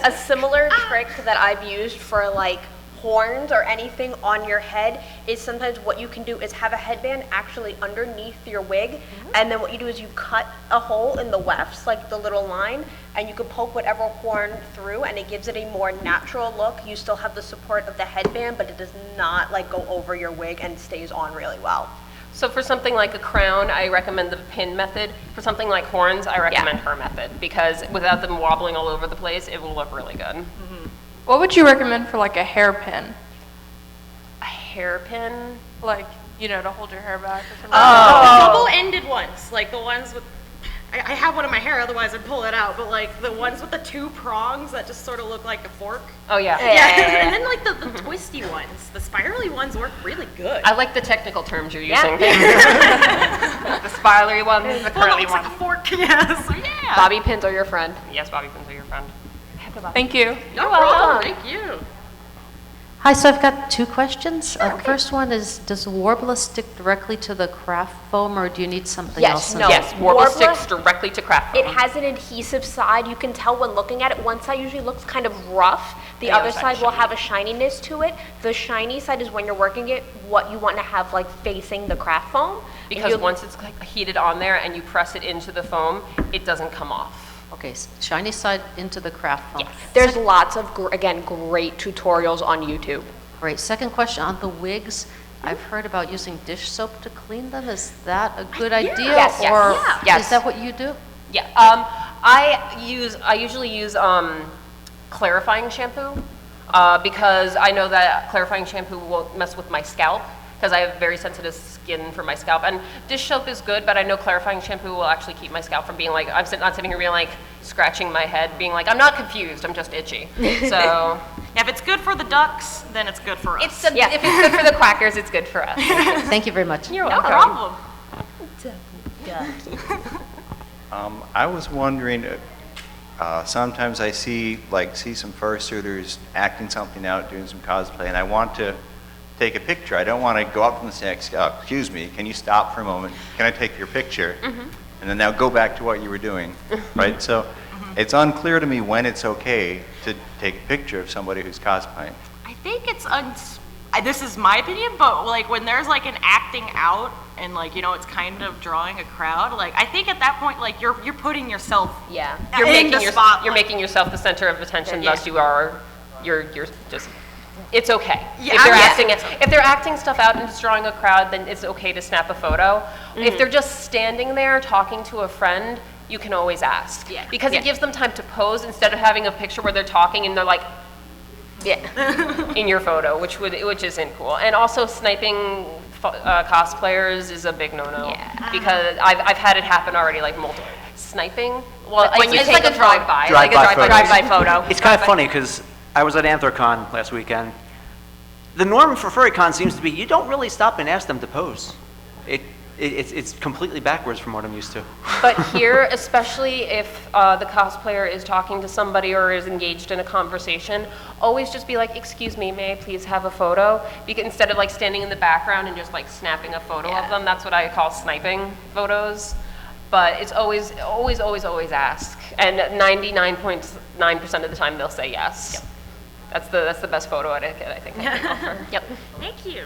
A similar trick that I've used for like horns or anything on your head is sometimes what you can do is have a headband actually underneath your wig, and then what you do is you cut a hole in the wefts, like the little line, and you can poke whatever horn through, and it gives it a more natural look. You still have the support of the headband, but it does not like go over your wig and stays on really well. So for something like a crown, I recommend the pin method. For something like horns, I recommend her method, because without them wobbling all over the place, it will look really good. What would you recommend for like a hairpin? A hairpin? Like, you know, to hold your hair back or something? Double-ended ones, like the ones with, I have one in my hair, otherwise I'd pull it out, but like the ones with the two prongs that just sort of look like a fork. Oh yeah. Yeah, and then like the twisty ones, the spirally ones work really good. I like the technical terms you're using. spirally one, the curly one. Fork, yes. Yeah. Bobby pins are your friend. Yes, bobby pins are your friend. Thank you. No problem. Thank you. Hi, so I've got two questions. The first one is, does Warbler stick directly to the craft foam, or do you need something else? No. Yes, Warbler Warbler- sticks directly to craft It foam. has an adhesive side. You can tell when looking at it. One side usually looks kind of rough. The The other other side side will have a shininess to it. The shiny side is when you're working it, what you want to have like facing the craft foam. Because You- once it's like heated on there and you press it into the foam, it doesn't come off. Okay, shiny side into the craft foam. Yes. There's lots of, again, great tutorials on YouTube. Great. Second question on the wigs. I've heard about using dish soap to clean them. Is that a good idea? Yes, yes, Or yeah. Yes. is that what you do? Yeah, I usually use clarifying shampoo because I know that clarifying shampoo won't mess with my scalp because I have very sensitive skin for my scalp. And dish soap is good, but I know clarifying shampoo will actually keep my scalp from being like, not sitting here being like, scratching my head, being like, I'm not confused, I'm just itchy. So, If it's good for the ducks, then it's good for us. if it's good for the quackers, it's good for us. Thank you very much. You're no welcome. problem. I was wondering, sometimes I see some fursuiters acting something out, doing some cosplay, and I want to take a picture. I don't want to go up to them and say, excuse me, can you stop for a moment? Can I take your picture? And then now go back to what you were doing, right? So it's unclear to me when it's okay to take a picture of somebody who's cosplaying. I think it's this is my opinion, but like when there's like an acting out and like, you know, it's kind of drawing a crowd, like I think at that point, like you're putting yourself Yeah, in the spotlight. you're making yourself the center of attention. Yeah. Thus, you're just. It's okay. Yeah, If they're acting stuff out and just drawing a crowd, then it's okay to snap a photo. If they're just standing there talking to a friend, you can always ask. Yeah. Because it gives them time to pose instead of having a picture where they're talking and they're like, in your photo, which isn't cool. And also sniping cosplayers is a big no-no. Yeah. Because I've had it happen already, like multiple. Sniping? Well, Like when you it's take like a a drive-by. Drive-by Drive-by photo. It's kind of funny because I was at Anthrocon last weekend. The norm for FurryCon seems to be you don't really stop and ask them to pose. It's completely backwards from what I'm used to. But here, especially if the cosplayer is talking to somebody or is engaged in a conversation, always just be like, excuse me, may I please have a photo? Because instead of like standing in the background and just like snapping a photo of them, that's what I call sniping photos. But it's always ask. And 99.9% of the time they'll say yes. Yep. That's the best photo etiquette I think I can offer. Yep. Thank you.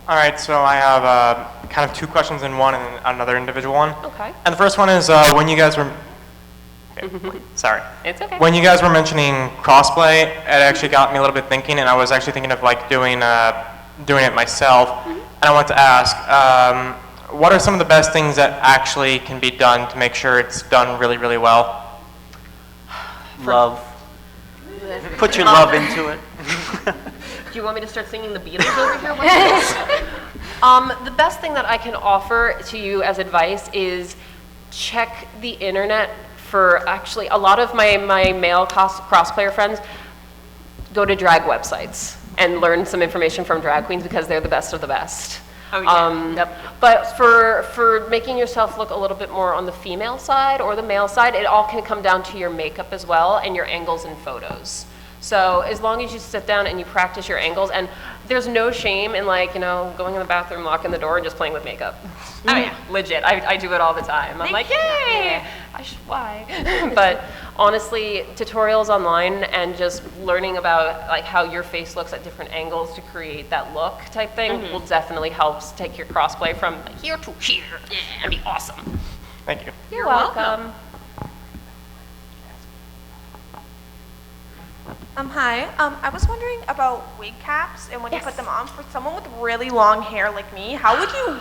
All right, so I have kind of two questions in one and another individual one. Okay. And the first one is when you guys were, sorry. It's okay. When you guys were mentioning crossplay, it actually got me a little bit thinking, and I was actually thinking of like doing it myself. And I want to ask, what are some of the best things that actually can be done to make sure it's done really, really well? Love. Put your love into it. Do you want me to start singing the Beatles over here? What's this? The best thing that I can offer to you as advice is check the internet for actually a lot of my male crossplayer friends go to drag websites and learn some information from drag queens because they're the best of the best. Oh, yeah. Yep. But for making yourself look a little bit more on the female side or the male side, it all can come down to your makeup as well and your angles and photos. So as long as you sit down and you practice your angles, and there's no shame in like, you know, going in the bathroom, locking the door, and just playing with makeup. Oh yeah. Legit, I do it all the time. I'm like, yay! Why? But honestly, tutorials online and just learning about like how your face looks at different angles to create that look type thing will definitely help take your crossplay from here to here and be awesome. Thank you. You're welcome. Hi. I was wondering about wig caps and when you put them on for someone with really long hair like me, how would you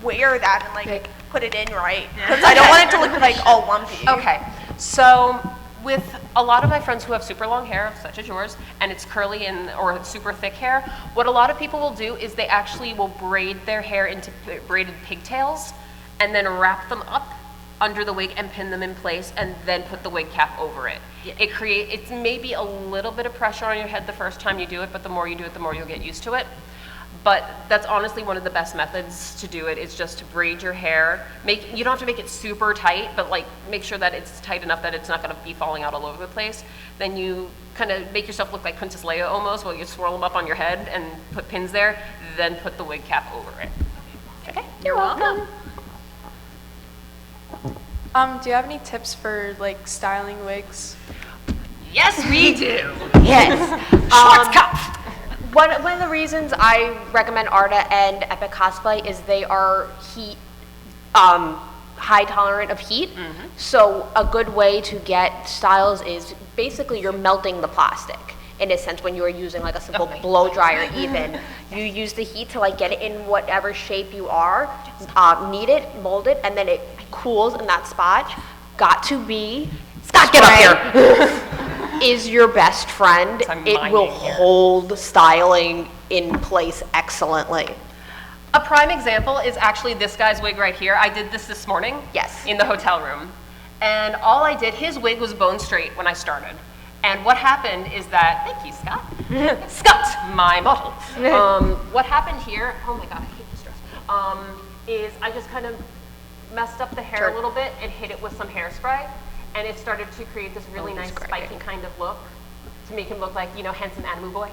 wear that and like put it in right? Because I don't want it to look like all lumpy. Okay, so with a lot of my friends who have super long hair, such as yours, and it's curly or super thick hair, what a lot of people will do is they actually will braid their hair into braided pigtails and then wrap them up under the wig and pin them in place and then put the wig cap over it. It's maybe a little bit of pressure on your head the first time you do it, but the more you do it, the more you'll get used to it. But that's honestly one of the best methods to do it, is just to braid your hair. You don't have to make it super tight, but like make sure that it's tight enough that it's not gonna be falling out all over the place. Then you kind of make yourself look like Princess Leia almost, while you swirl them up on your head and put pins there, then put the wig cap over it. Okay, you're welcome. Do you have any tips for like styling wigs? Yes, we do. Yes. One of the reasons I recommend Arta and Epic Cosplay is they are high tolerant of heat. So a good way to get styles is basically you're melting the plastic. In a sense, when you are using like a simple blow dryer even, you use the heat to like get it in whatever shape you are, knead it, mold it, and then it cools in that spot. Got to be, Scott, get up here, is your best friend. It will hold styling in place excellently. A prime example is actually this guy's wig right here. I did this morning. Yes. In the hotel room. And all I did, his wig was bone straight when I started. And what happened is that, thank you, Scott. Scott, my model. What happened here, oh my God, I hate this dress, is I just kind of messed up the hair a little bit and hit it with some hairspray. And it started to create this really nice spiky kind of look to make him look like, you know, handsome animal boy.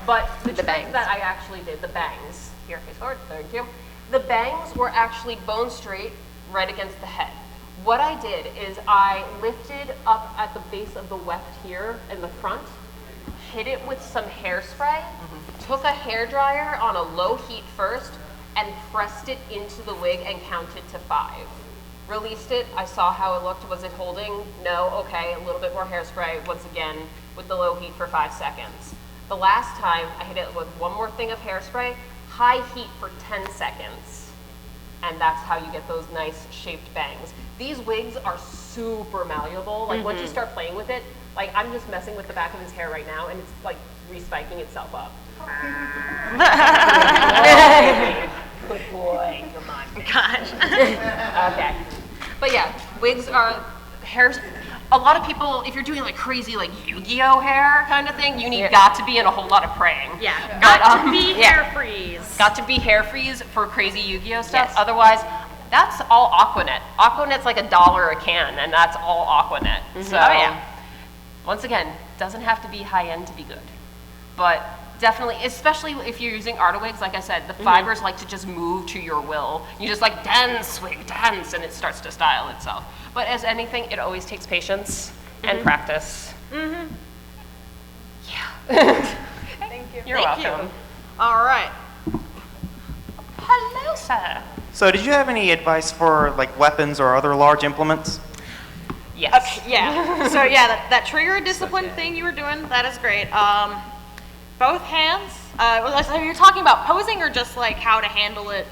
But the trick that I actually did, the bangs, here, face forward, thank you. The bangs were actually bone straight right against the head. What I did is I lifted up at the base of the weft here in the front, hit it with some hairspray, took a hairdryer on a low heat first, and pressed it into the wig and counted to 5. Released it, I saw how it looked. Was it holding? No, okay, a little bit more hairspray, once again, with the low heat for 5 seconds. The last time, I hit it with one more thing of hairspray, high heat for 10 seconds. And that's how you get those nice shaped bangs. These wigs are super malleable. Like once you start playing with it, like I'm just messing with the back of his hair right now and it's like respiking itself up. Good boy, you're mine. Gosh. Okay. But yeah, wigs are, hairs, a lot of people, if you're doing like crazy like Yu-Gi-Oh hair kind of thing, you need got to be in a whole lot of praying. Yeah, got to be hair freeze. Got to be hair freeze for crazy Yu-Gi-Oh stuff. Yes. Otherwise, that's all Aquanet. Aquanet's like $1 a can, and that's all Aquanet. So, once again, doesn't have to be high-end to be good. But definitely, especially if you're using Arta wigs, like I said, the fibers like to just move to your will. You just like dance, wig, dance, and it starts to style itself. But as anything, it always takes patience and practice. Yeah. Thank you. You're welcome. All right. Hello, sir. So did you have any advice for like weapons or other large implements? Yes. Okay, yeah. So yeah, that trigger discipline thing you were doing, that is great. Both hands. So you're talking about posing or just like how to handle it?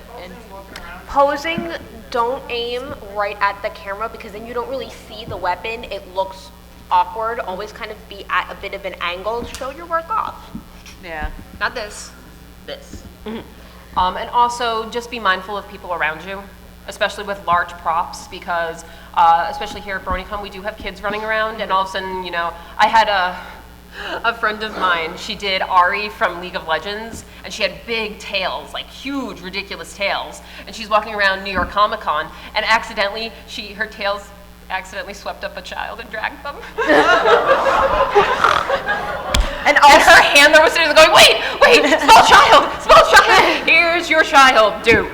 Posing, don't aim right at the camera because then you don't really see the weapon. It looks awkward. Always kind of be at a bit of an angle. Show your work off. Yeah. Not this. This. And also just be mindful of people around you, especially with large props because especially here at BronyCon, we do have kids running around and all of a sudden, you know, I had a friend of mine, she did Ari from League of Legends, and she had big tails, like huge, ridiculous tails. And she's walking around New York Comic Con, and accidentally, her tails accidentally swept up a child and dragged them. And her handler was sitting there going, wait, small child, here's your child, dude.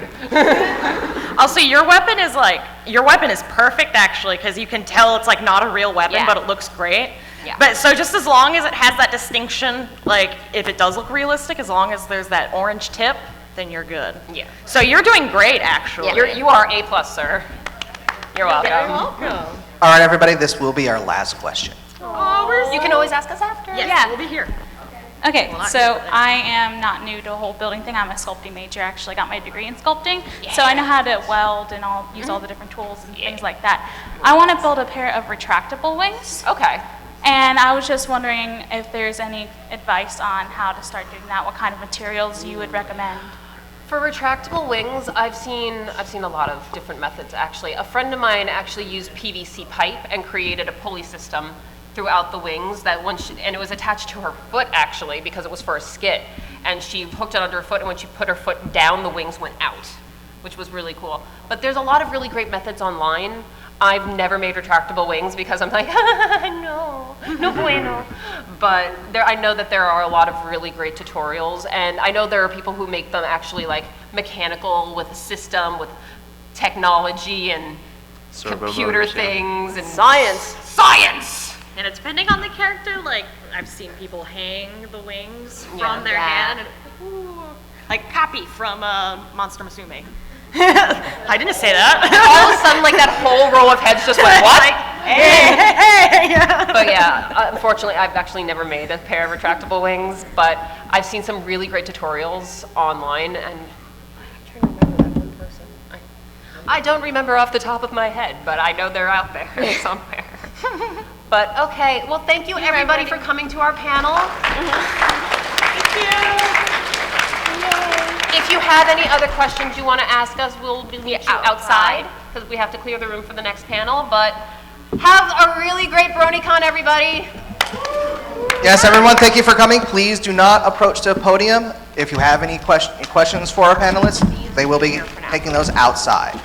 Also, your weapon is perfect actually, because you can tell it's like not a real weapon, but it looks great. Yeah. But so just as long as it has that distinction, like if it does look realistic, as long as there's that orange tip, then you're good. Yeah. So you're doing great actually. You are A+, sir. You're welcome. You're welcome. All right, everybody, this will be our last question. You can always ask us after. Yes, we'll be here. Okay, so I am not new to the whole building thing. I'm a sculpting major. I actually got my degree in sculpting. So I know how to weld and I'll use all the different tools and things like that. I want to build a pair of retractable wings. Okay. And I was just wondering if there's any advice on how to start doing that, what kind of materials you would recommend. For retractable wings, I've seen a lot of different methods actually. A friend of mine actually used PVC pipe and created a pulley system throughout the wings that and it was attached to her foot actually because it was for a skit. And she hooked it under her foot, and when she put her foot down, the wings went out, which was really cool. But there's a lot of really great methods online. I've never made retractable wings because I'm like, no bueno. But I know that there are a lot of really great tutorials, and I know there are people who make them actually like mechanical with a system, with technology and computer things and science. And depending on the character, like I've seen people hang the wings from their hand, and, like Pappy from Monster Musume. I didn't say that. All of a sudden, like that whole row of heads just went, what? Hey. But yeah, unfortunately, I've actually never made a pair of retractable wings, but I've seen some really great tutorials online, and I'm trying to remember that one person. I don't remember off the top of my head, but I know they're out there somewhere. But okay, well, thank you everybody for coming to our panel. Thank you. If you have any other questions you want to ask us, we'll meet you outside because we have to clear the room for the next panel. But have a really great BronyCon, everybody. Yes, everyone, thank you for coming. Please do not approach the podium. If you have any questions for our panelists, they will be taking those outside.